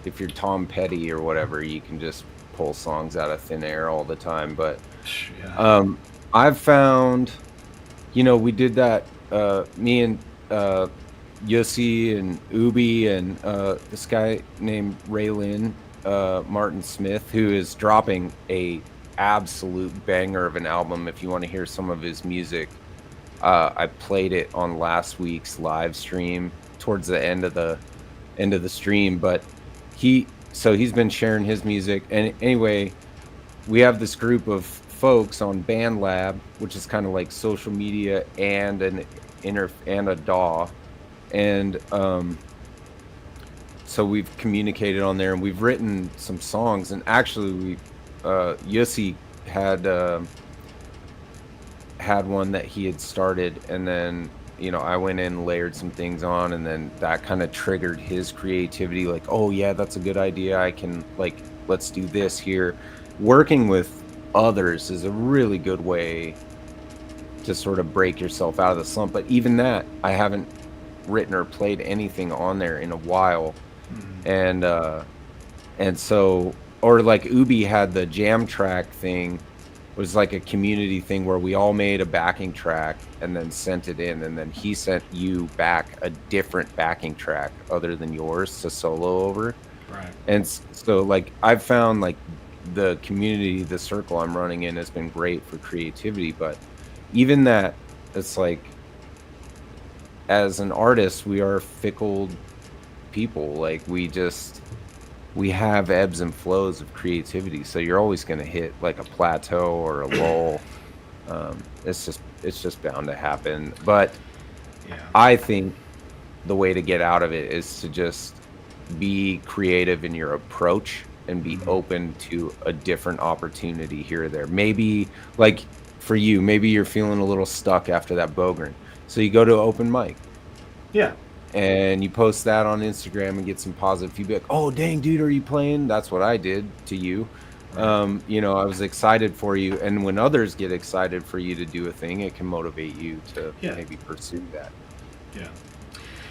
if you're Tom Petty or whatever, you can just pull songs out of thin air all the time. But I've found, we did that. Me and Yussi and Ubi and this guy named Raylin Martin Smith, who is dropping a absolute banger of an album. If you want to hear some of his music, I played it on last week's live stream towards the end of the stream. But he's been sharing his music, and anyway, we have this group of folks on BandLab, which is kind of like social media and a DAW. And so we've communicated on there, and we've written some songs. And actually, Yussi had one that he had started, and then I went in and layered some things on, and then that kind of triggered his creativity. Like, oh yeah, that's a good idea. I can let's do this here. Working with others is a really good way to sort of break yourself out of the slump. But even that, I haven't written or played anything on there in a while. And so, or like Ubi had the jam track thing, was like a community thing where we all made a backing track and then sent it in, and then he sent you back a different backing track other than yours to solo over. Right. And so like I've found like the community, the circle I'm running in has been great for creativity. But even that, it's like, as an artist, we are fickle people. Like we have ebbs and flows of creativity, so you're always going to hit like a plateau or a lull. It's just bound to happen. But I think the way to get out of it is to just be creative in your approach and be open to a different opportunity here or there. Maybe like for you, maybe you're feeling a little stuck after that Bogren, so you go to open mic. Yeah. and you post that on Instagram and get some positive feedback. Oh, dang, dude, are you playing? That's what I did to you. You know, I was excited for you. And when others get excited for you to do a thing, it can motivate you to maybe pursue that. Yeah.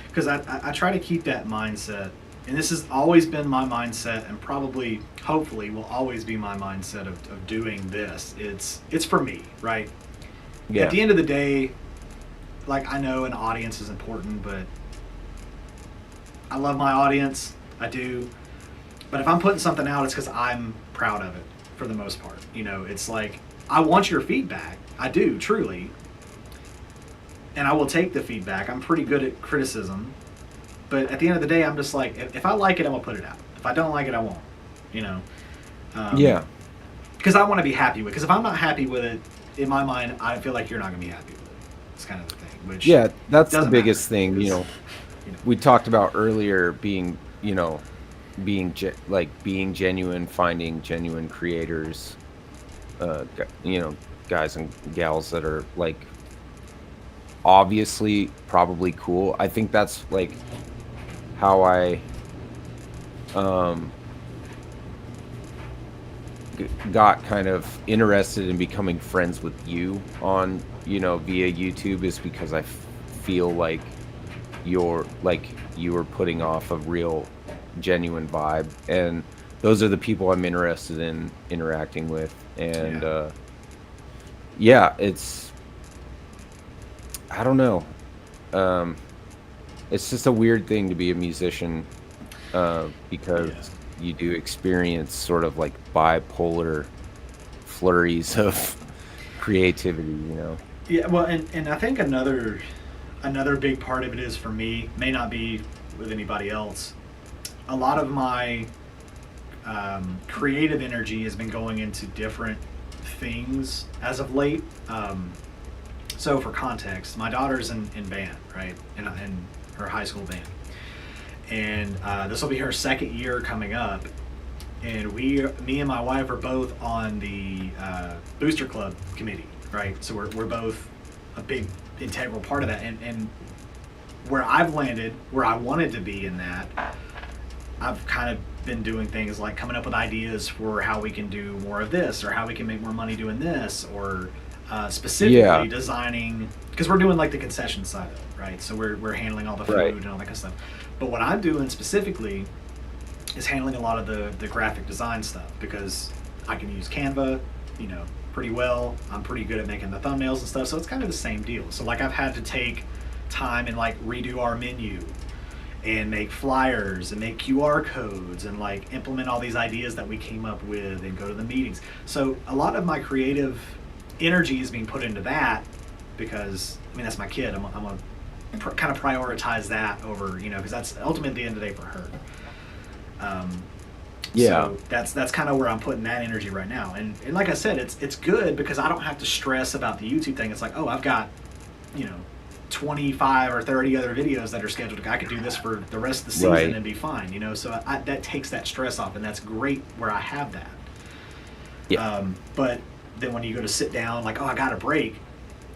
Because I try to keep that mindset. And this has always been my mindset, and probably, hopefully, will always be my mindset of doing this. It's for me, right? Yeah. At the end of the day, like, I know an audience is important, but I love my audience. I do. But if I'm putting something out, it's because I'm proud of it for the most part. You know, it's like, I want your feedback. I do, truly. And I will take the feedback. I'm pretty good at criticism. But at the end of the day, I'm just like, if I like it, I'm going to put it out. If I don't like it, I won't. You know? Yeah. Because I want to be happy with it. Because if I'm not happy with it, in my mind, I feel like you're not going to be happy with it. It's kind of the thing. Which that's the biggest thing. because, You know, we talked about earlier being, being genuine, finding genuine creators, guys and gals that are like obviously probably cool. I think that's like how I got kind of interested in becoming friends with you on, via YouTube, is because I feel like you were putting off a real genuine vibe, and those are the people I'm interested in interacting with. And it's, I don't know, it's just a weird thing to be a musician, because you do experience sort of like bipolar flurries of creativity, Yeah, well, and I think another big part of it is, for me, may not be with anybody else, a lot of my creative energy has been going into different things as of late. So for context, my daughter's in band, right? In her high school band. And this will be her second year coming up. And me and my wife are both on the Booster Club committee, right? So we're both a big integral part of that. And where I've landed, where I wanted to be in that, I've kind of been doing things like coming up with ideas for how we can do more of this, or how we can make more money doing this, or specifically designing, because we're doing like the concession side of it, right? So we're handling all the food and all that kind of stuff. But what I'm doing specifically is handling a lot of the graphic design stuff, because I can use Canva, pretty well. I'm pretty good at making the thumbnails and stuff, so it's kind of the same deal. So like, I've had to take time and like redo our menu and make flyers and make QR codes and like implement all these ideas that we came up with and go to the meetings. So a lot of my creative energy is being put into that, because that's my kid. I'm gonna kind of prioritize that over, because that's ultimately the end of the day for her. So that's kind of where I'm putting that energy right now. And like I said, it's good because I don't have to stress about the YouTube thing. It's like, oh, I've got 25 or 30 other videos that are scheduled. I could do this for the rest of the season and be fine, so that takes that stress off, and that's great where I have that. But then when you go to sit down, like, oh, I got a break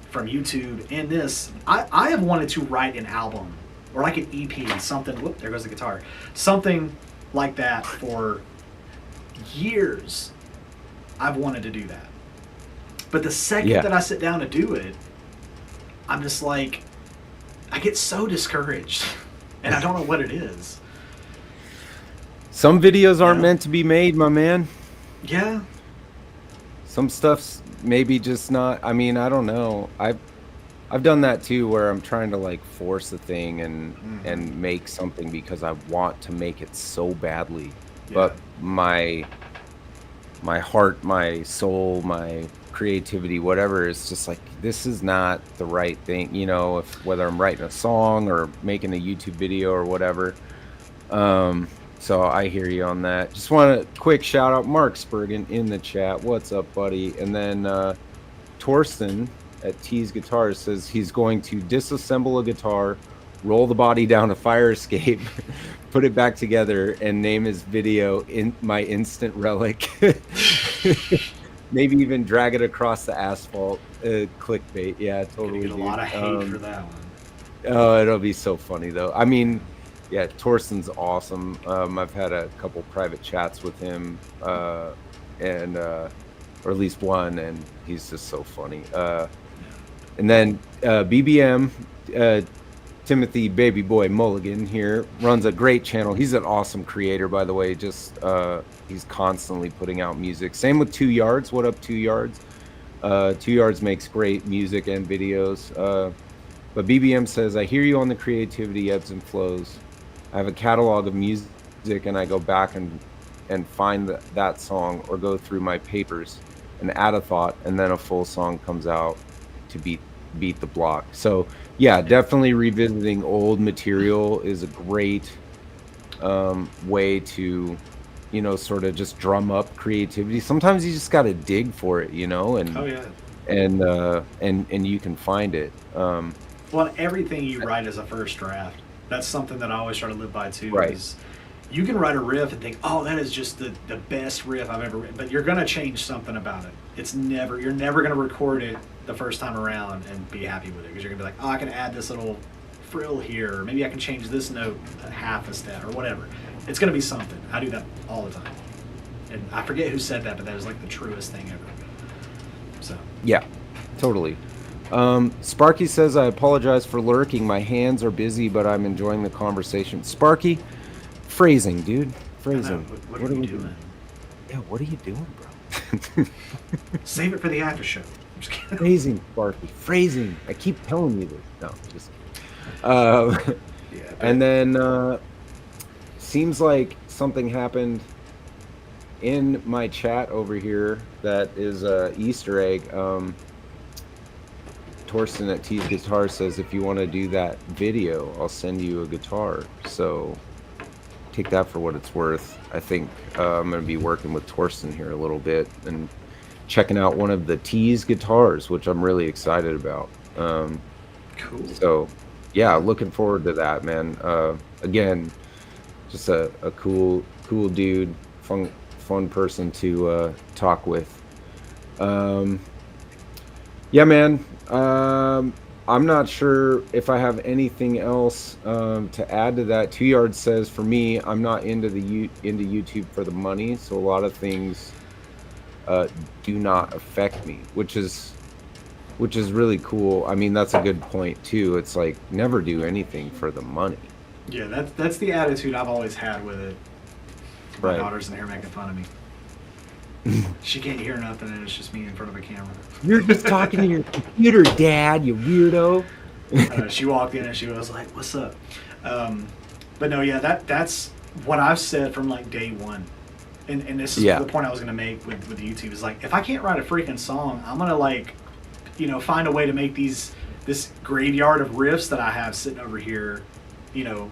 from YouTube and this, I have wanted to write an album or like an EP, something. Whoop, there goes the guitar. Something like that for years. I've wanted to do that. But the second that I sit down to do it, I'm just like, I get so discouraged, and I don't know what it is. Some videos aren't meant to be made, my man. Yeah. Some stuff's maybe just not. I don't know. I've done that too, where I'm trying to like force a thing and make something because I want to make it so badly. But my heart, my soul, my creativity, whatever, is just like, this is not the right thing, whether I'm writing a song or making a YouTube video or whatever. So I hear you on that. Just want a quick shout out, Mark Spurgeon in the chat. What's up, buddy? And then Torsten at T's Guitars says he's going to disassemble a guitar, roll the body down a fire escape, put it back together, and name his video in My Instant Relic. Maybe even drag it across the asphalt. Clickbait. Yeah, totally. Get a lot of hate for that one. Oh, it'll be so funny though. I mean, yeah, Torsten's awesome. I've had a couple private chats with him, and or at least one, and he's just so funny. And then BBM, Timothy Baby Boy Mulligan here runs a great channel. He's an awesome creator, by the way. Just he's constantly putting out music. Same with 2 Yards. What up, 2 Yards? 2 Yards makes great music and videos. But BBM says, I hear you on the creativity ebbs and flows. I have a catalog of music and I go back and find that song or go through my papers and add a thought, and then a full song comes out to beat the block. So yeah, definitely revisiting old material is a great way to, you know, sort of just drum up creativity. Sometimes you just got to dig for it, you know, and and you can find it. Well, everything you write is a first draft. That's something that I always try to live by too. Right. Is you can write a riff and think, oh, that is just the best riff I've ever written, but you're gonna change something about it. You're never gonna record it the first time around and be happy with it, because you're gonna be like, oh, I can add this little frill here, or maybe I can change this note a half a step or whatever. It's gonna be something. I do that all the time, and I forget who said that, but that was like the truest thing ever. So yeah, totally. Sparky says, I apologize for lurking. My hands are busy, but I'm enjoying the conversation. Sparky, phrasing, dude. Phrasing. What are you doing? Yeah, what are you doing, bro? Save it for the after show. I'm just kidding. Phrasing, Sparky. Phrasing. I keep telling you this. No, just Yeah, and then seems like something happened in my chat over here that is a Easter egg. Torsten at T's Guitar says, if you want to do that video, I'll send you a guitar. So take that for what it's worth. I think I'm going to be working with Torsten here a little bit and checking out one of the T's guitars, which I'm really excited about. cool. So yeah, looking forward to that, man. Again, just a cool dude, fun person to talk with. Yeah, man. I'm not sure if I have anything else to add to that. 2 Yards says, for me, I'm not into YouTube for the money, so a lot of things do not affect me, which is really cool. I mean, that's a good point too. It's like, never do anything for the money. Yeah, that's the attitude I've always had with it. My Right. daughter's in here making fun of me. She can't hear nothing, and it's just me in front of a camera. You're just talking to your computer, Dad, you weirdo. She walked in and she was like, "What's up?" But no, yeah, that's what I've said from like day one, and this is Yeah. the point I was gonna make with YouTube is like, if I can't write a freaking song, I'm gonna like, you know, find a way to make this graveyard of riffs that I have sitting over here, you know,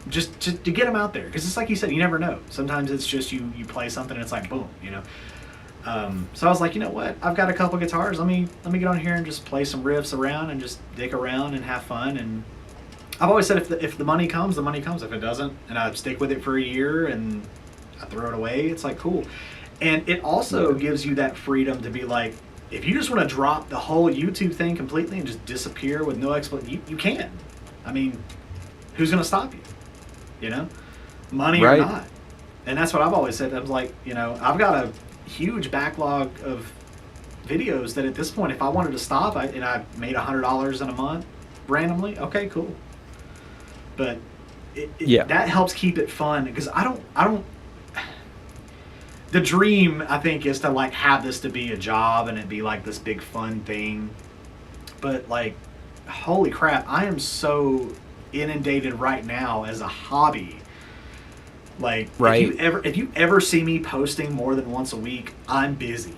just to get them out there, because it's like you said, you never know. Sometimes it's just you play something and it's like boom, you know. So I was like, you know what? I've got a couple guitars. Let me get on here and just play some riffs around and just dick around and have fun. And I've always said, if the money comes, the money comes. If it doesn't, and I stick with it for a year and I throw it away, it's like cool. And it also gives you that freedom to be like, if you just want to drop the whole YouTube thing completely and just disappear with no explanation, you can. I mean, who's gonna stop you? You know, money or not. And that's what I've always said. I was like, you know, I've got a huge backlog of videos that at this point, if I wanted to stop and I made $100 in a month randomly, okay, cool. But that helps keep it fun, because I don't. The dream, I think, is to like have this to be a job and it be like this big fun thing. But like, holy crap, I am so inundated right now as a hobby. Like, if you ever see me posting more than once a week, I'm busy.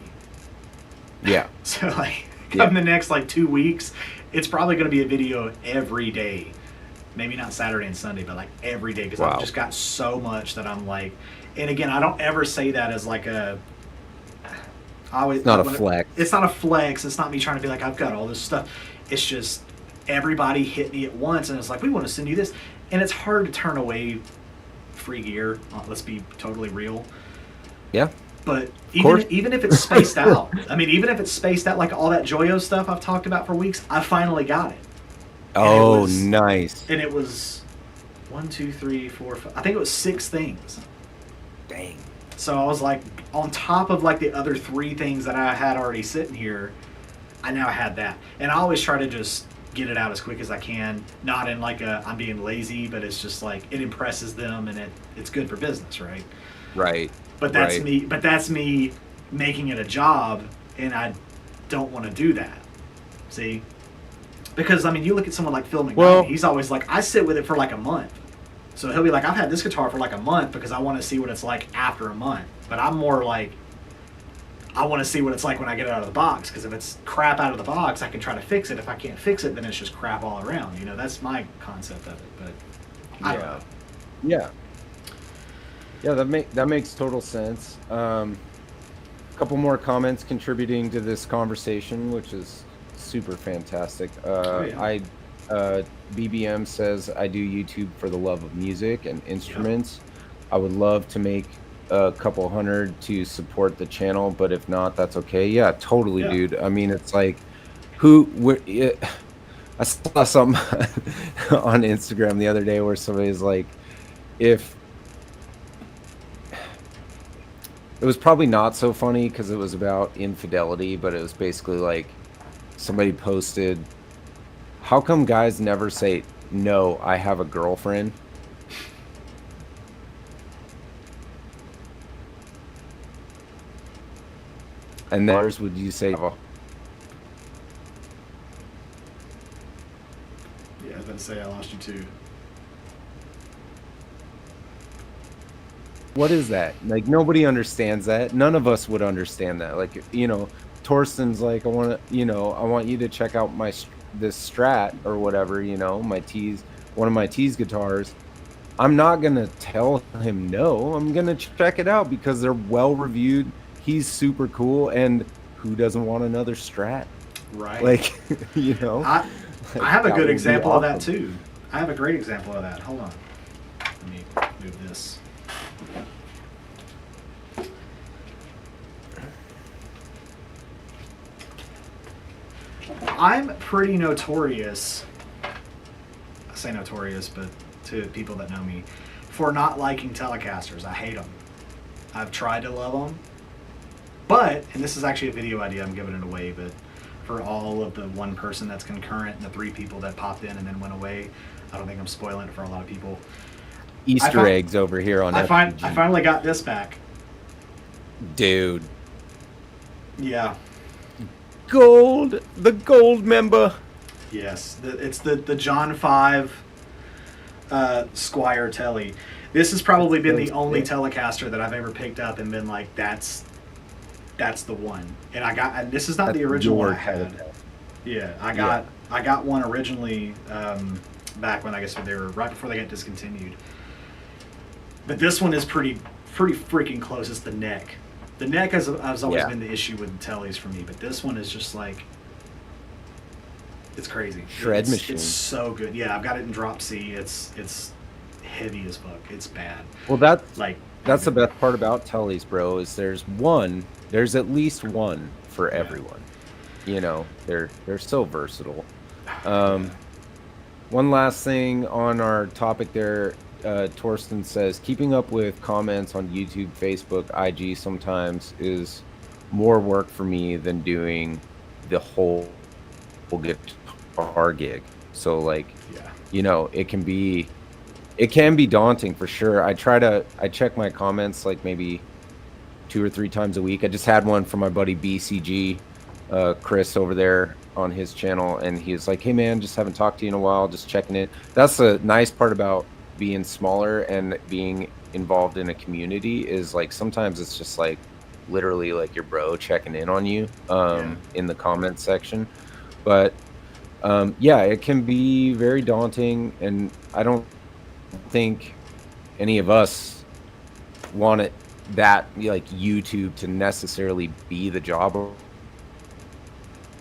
Yeah. So like, come the next like 2 weeks, it's probably going to be a video every day. Maybe not Saturday and Sunday, but like every day, because I've just got so much that I'm like. And again, I don't ever say that as like a. It's not a flex. It's not a flex. It's not me trying to be like, I've got all this stuff. It's just everybody hit me at once, and it's like, we want to send you this, and it's hard to turn away free gear. Let's be totally real. Yeah. But even if it's spaced out, I mean, even if it's spaced out, like all that Joyo stuff I've talked about for weeks, I finally got it. Oh, nice. And it was 1, 2, 3, 4, 5. I think it was 6 things. Dang. So I was like, on top of like the other 3 things that I had already sitting here, I now had that. And I always try to just get it out as quick as I can. Not in like a I'm being lazy, but it's just like it impresses them and it's good for business, right? Right. But that's me. But that's me making it a job, and I don't want to do that. See, because I mean, you look at someone like Phil McKnight. Well, He's always like, I sit with it for like a month. So he'll be like, I've had this guitar for like a month because I want to see what it's like after a month. But I'm more like, I want to see what it's like when I get it out of the box. Because if it's crap out of the box, I can try to fix it. If I can't fix it, then it's just crap all around. You know, that's my concept of it. But I don't know. Yeah. Yeah, that makes total sense. Couple more comments contributing to this conversation, which is super fantastic. BBM says, I do YouTube for the love of music and instruments. I would love to make a couple hundred to support the channel, but if not, that's okay. Yeah, totally, dude. I mean, it's like, I saw something on Instagram the other day where somebody's like, if it was probably not so funny because it was about infidelity, but it was basically like somebody posted, how come guys never say, no, I have a girlfriend? And then would you say, Yeah, I was going to say I lost you too. what is that? Like, nobody understands that. None of us would understand that. Like, you know, Torsten's like, I want you to check out this Strat or whatever, you know, one of my T's guitars. I'm not going to tell him no. I'm going to check it out because they're well reviewed. He's super cool. And who doesn't want another Strat? Right. Like, you know, I have a good example of that too. I have a great example of that. Hold on. Let me move this. I'm pretty notorious, I say notorious, but to people that know me, for not liking Telecasters. I hate them. I've tried to love them. But, and this is actually a video idea, I'm giving it away, but for all of the 1 person that's concurrent and the 3 people that popped in and then went away, I don't think I'm spoiling it for a lot of people. Easter eggs over here on I finally got this back. Dude. Yeah. The gold member. Yes, it's the John 5 Squire Telly. This has probably been the only Telecaster that I've ever picked up and been like, that's the one. And this is not the original one I had. Yeah, I got one originally back when I guess they were right before they got discontinued. But this one is pretty freaking close. It's the neck. The neck has always been the issue with the Tellys for me, but this one is just like, it's crazy. Shred machine. It's so good. Yeah, I've got it in drop C. It's heavy as fuck. It's bad. Well, that's the best part about Tellys, bro, is there's at least one for everyone. You know, they're so versatile. One last thing on our topic there, Torsten says, keeping up with comments on YouTube, Facebook, IG sometimes is more work for me than doing the whole guitar gig. So like, you know, it can be daunting for sure. I check my comments like maybe 2 or 3 times a week. I just had one from my buddy BCG, Chris over there on his channel, and he's like, hey man, just haven't talked to you in a while, just checking it. That's the nice part about being smaller and being involved in a community is like sometimes it's just like literally like your bro checking in on you in the comment section. But it can be very daunting, and I don't think any of us want it that like YouTube to necessarily be the job,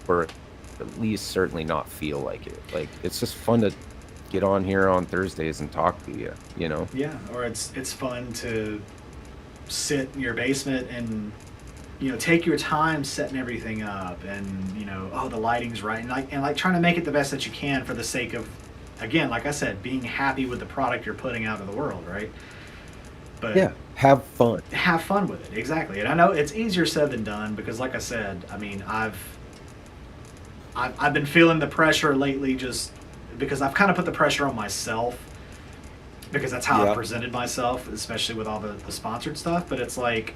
or at least certainly not feel like it. Like, it's just fun to get on here on Thursdays and talk to you, you know? Yeah, or it's fun to sit in your basement and take your time setting everything up, and the lighting's right, and like trying to make it the best that you can for the sake of, again, like I said, being happy with the product you're putting out to the world, right? But Yeah, have fun. have fun with it, exactly. And I know it's easier said than done, because like I said, I mean, I've been feeling the pressure lately, just because I've kind of put the pressure on myself, because that's how I've presented myself, especially with all the sponsored stuff. But it's like,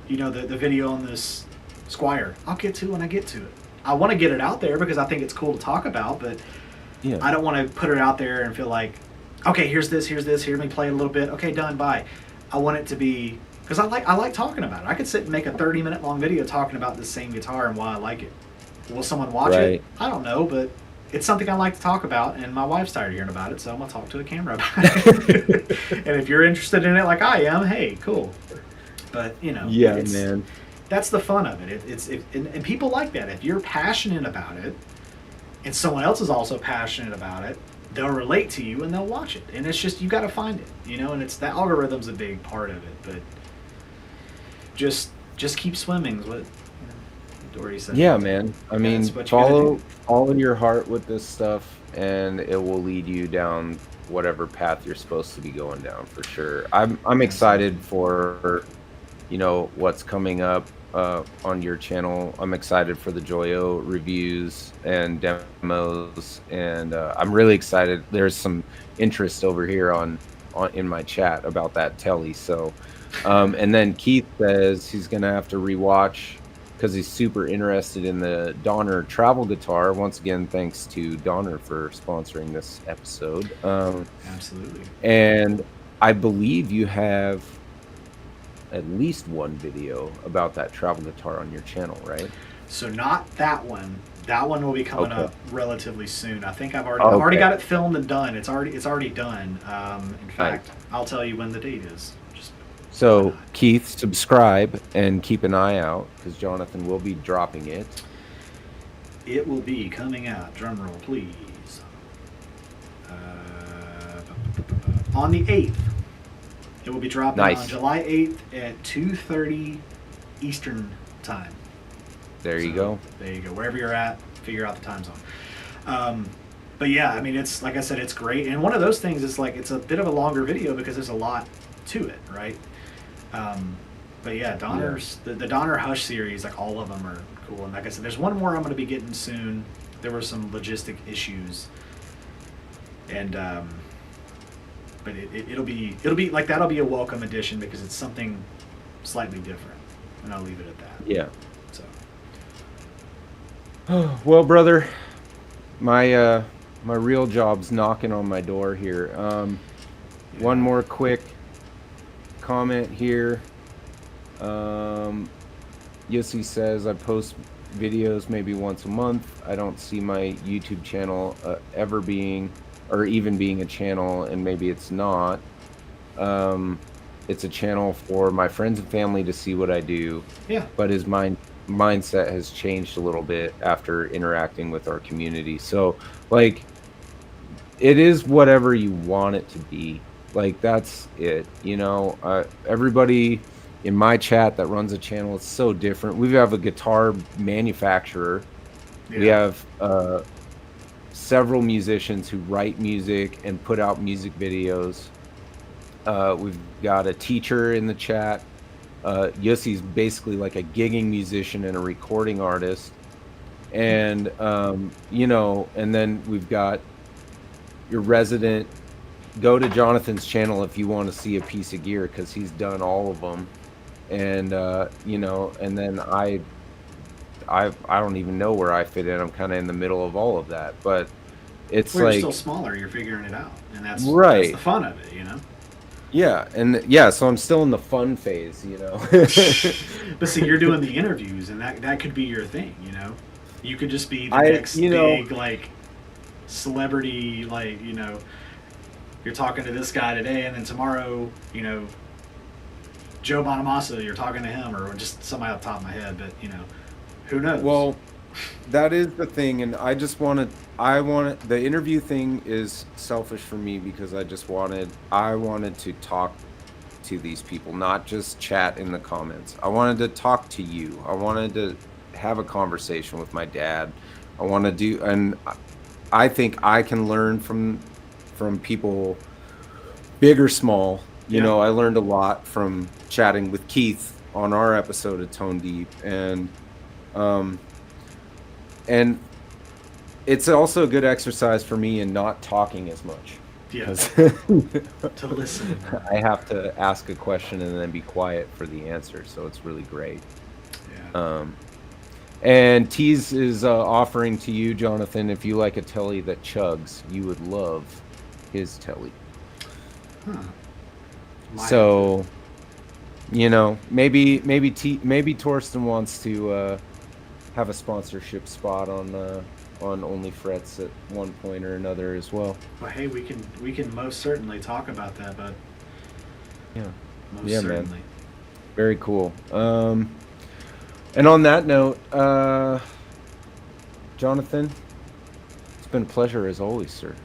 the video on this Squire, I'll get to when I get to it. I want to get it out there because I think it's cool to talk about, but I don't want to put it out there and feel like, okay, here's this, here, let me play it a little bit, okay, done, bye. I want it to be, because I like talking about it. I could sit and make a 30-minute long video talking about the same guitar and why I like it. Will someone watch it? I don't know, but it's something I like to talk about, and my wife's tired of hearing about it, so I'm going to talk to a camera about it. And if you're interested in it like I am, hey, cool. But, man. That's the fun of it. And people like that. If you're passionate about it, and someone else is also passionate about it, they'll relate to you and they'll watch it. And it's just, you got to find it, and it's that algorithm's a big part of it. But just keep swimming is what Dory said. Yeah, man. I mean, follow your heart with this stuff, and it will lead you down whatever path you're supposed to be going down, for sure. I'm excited for what's coming up on your channel. I'm excited for the Joyo reviews and demos, and I'm really excited. There's some interest over here on in my chat about that telly. So and then Keith says he's gonna have to rewatch because he's super interested in the Donner travel guitar. Once again, thanks to Donner for sponsoring this episode. Absolutely. And I believe you have at least one video about that travel guitar on your channel, right? So not that one. That one will be coming up relatively soon. I think I've already got it filmed and done. It's already done. In fact, I'll tell you when the date is. So Keith, subscribe and keep an eye out, because Jonathan will be dropping it. It will be coming out. Drum roll, please. On the 8th. It will be dropping on July 8th at 2:30 Eastern time. There you go. There you go. Wherever you're at, figure out the time zone. But yeah, I mean, it's like I said, it's great. And one of those things is like, it's a bit of a longer video because there's a lot to it, right? But yeah, Donner's the Donner Hush series, like all of them are cool. And like I said, there's one more I'm going to be getting soon. There were some logistic issues, and but it'll be like, that'll be a welcome addition because it's something slightly different, and I'll leave it at that. Yeah. So. Well, brother, my real job's knocking on my door here. One more quick comment here. Yossi says, I post videos maybe once a month. I don't see my YouTube channel ever being, or even being a channel, and maybe it's not. It's a channel for my friends and family to see what I do. Yeah. But his mindset has changed a little bit after interacting with our community. So, like, it is whatever you want it to be. Like, that's it. Everybody in my chat that runs a channel is so different. We have a guitar manufacturer. Yeah. We have several musicians who write music and put out music videos. We've got a teacher in the chat. Yossi's basically like a gigging musician and a recording artist. And, and then we've got your resident. Go to Jonathan's channel if you want to see a piece of gear, because he's done all of them. And, and then I don't even know where I fit in. I'm kind of in the middle of all of that. But it's you're like... still smaller. You're figuring it out. And that's the fun of it, Yeah, and so I'm still in the fun phase, But see, you're doing the interviews, and that could be your thing, You could just be the next big, like, celebrity, like, you're talking to this guy today, and then tomorrow, Joe Bonamassa, you're talking to him, or just somebody off the top of my head, but, who knows? Well, that is the thing, and the interview thing is selfish for me because I wanted to talk to these people, not just chat in the comments. I wanted to talk to you. I wanted to have a conversation with my dad. I want to do, and I think I can learn from people, big or small. You know, I learned a lot from chatting with Keith on our episode of Tone Deep, and it's also a good exercise for me in not talking as much. Yeah. To listen. I have to ask a question and then be quiet for the answer, so it's really great. Yeah. And Tease is offering to you, Jonathan, if you like a telly that chugs, you would love his telly. Huh. So, you know, maybe Torsten wants to have a sponsorship spot on OnlyFrets at one point or another as well. Well, hey, we can most certainly talk about that, but yeah, most certainly. Man. Very cool. And on that note, Jonathan, it's been a pleasure as always, sir.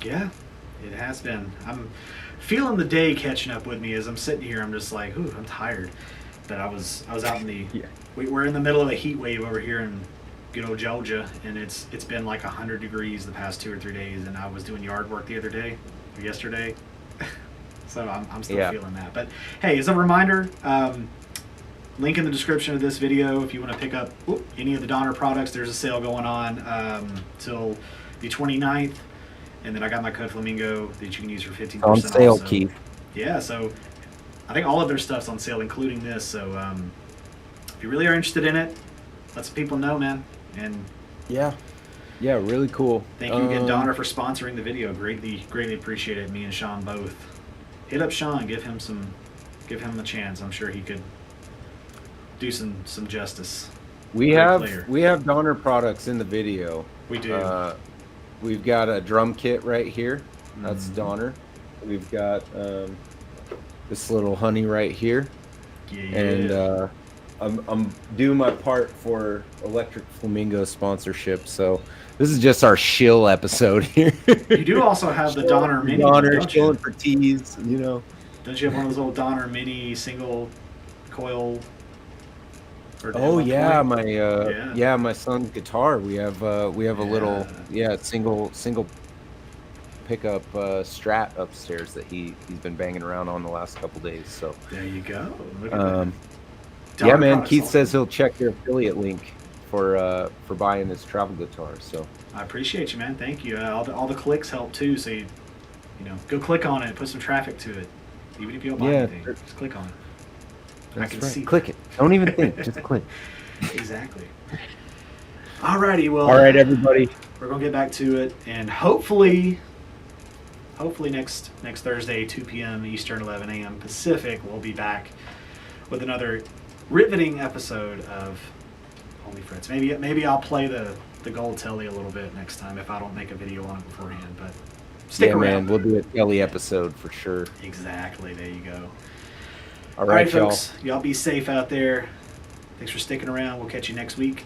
Yeah, it has been. I'm feeling the day catching up with me as I'm sitting here. I'm just like, ooh, I'm tired. But I was out in the. Yeah. We're in the middle of a heat wave over here in good old Georgia, and it's been like 100 degrees the past 2 or 3 days, and I was doing yard work the other day, or yesterday. So I'm still feeling that. But hey, as a reminder, link in the description of this video if you want to pick up any of the Donner products. There's a sale going on till the 29th. And then I got my code Flamingo that you can use for 15% on sale, also. Keith. Yeah, so I think all of their stuff's on sale, including this. So if you really are interested in it, let some people know, man. And yeah, really cool. thank you again, Donner, for sponsoring the video. Greatly appreciate it. Me and Sean both. Hit up Sean, give him a chance. I'm sure he could do some justice. We have Donner products in the video. We do. We've got a drum kit right here. That's Donner. We've got this little honey right here. Yeah. And I'm doing my part for Electric Flamingo sponsorship. So this is just our shill episode here. You do also have the Donner Mini. Donner shilling for teas, you know. Don't you have one of those little Donner Mini single coil? Oh yeah, my son's guitar. We have a little single pickup Strat upstairs that he's been banging around on the last couple days. So there you go. Look at that. Yeah, man. Keith says he'll check your affiliate link for buying his travel guitar. So I appreciate you, man. Thank you. All the clicks help too. So you go click on it, put some traffic to it. Even if you don't buy anything, just click on it. That's I can right. see. Click it. Don't even think. Just click. Exactly. Alrighty. Well. All right, everybody. We're gonna get back to it, and hopefully next Thursday, 2 p.m. Eastern, 11 a.m. Pacific, we'll be back with another riveting episode of OnlyFrets. Maybe I'll play the gold telly a little bit next time if I don't make a video on it beforehand. But stick around. Man, we'll do a telly episode for sure. Exactly. There you go. All right, folks. Y'all be safe out there. Thanks for sticking around. We'll catch you next week.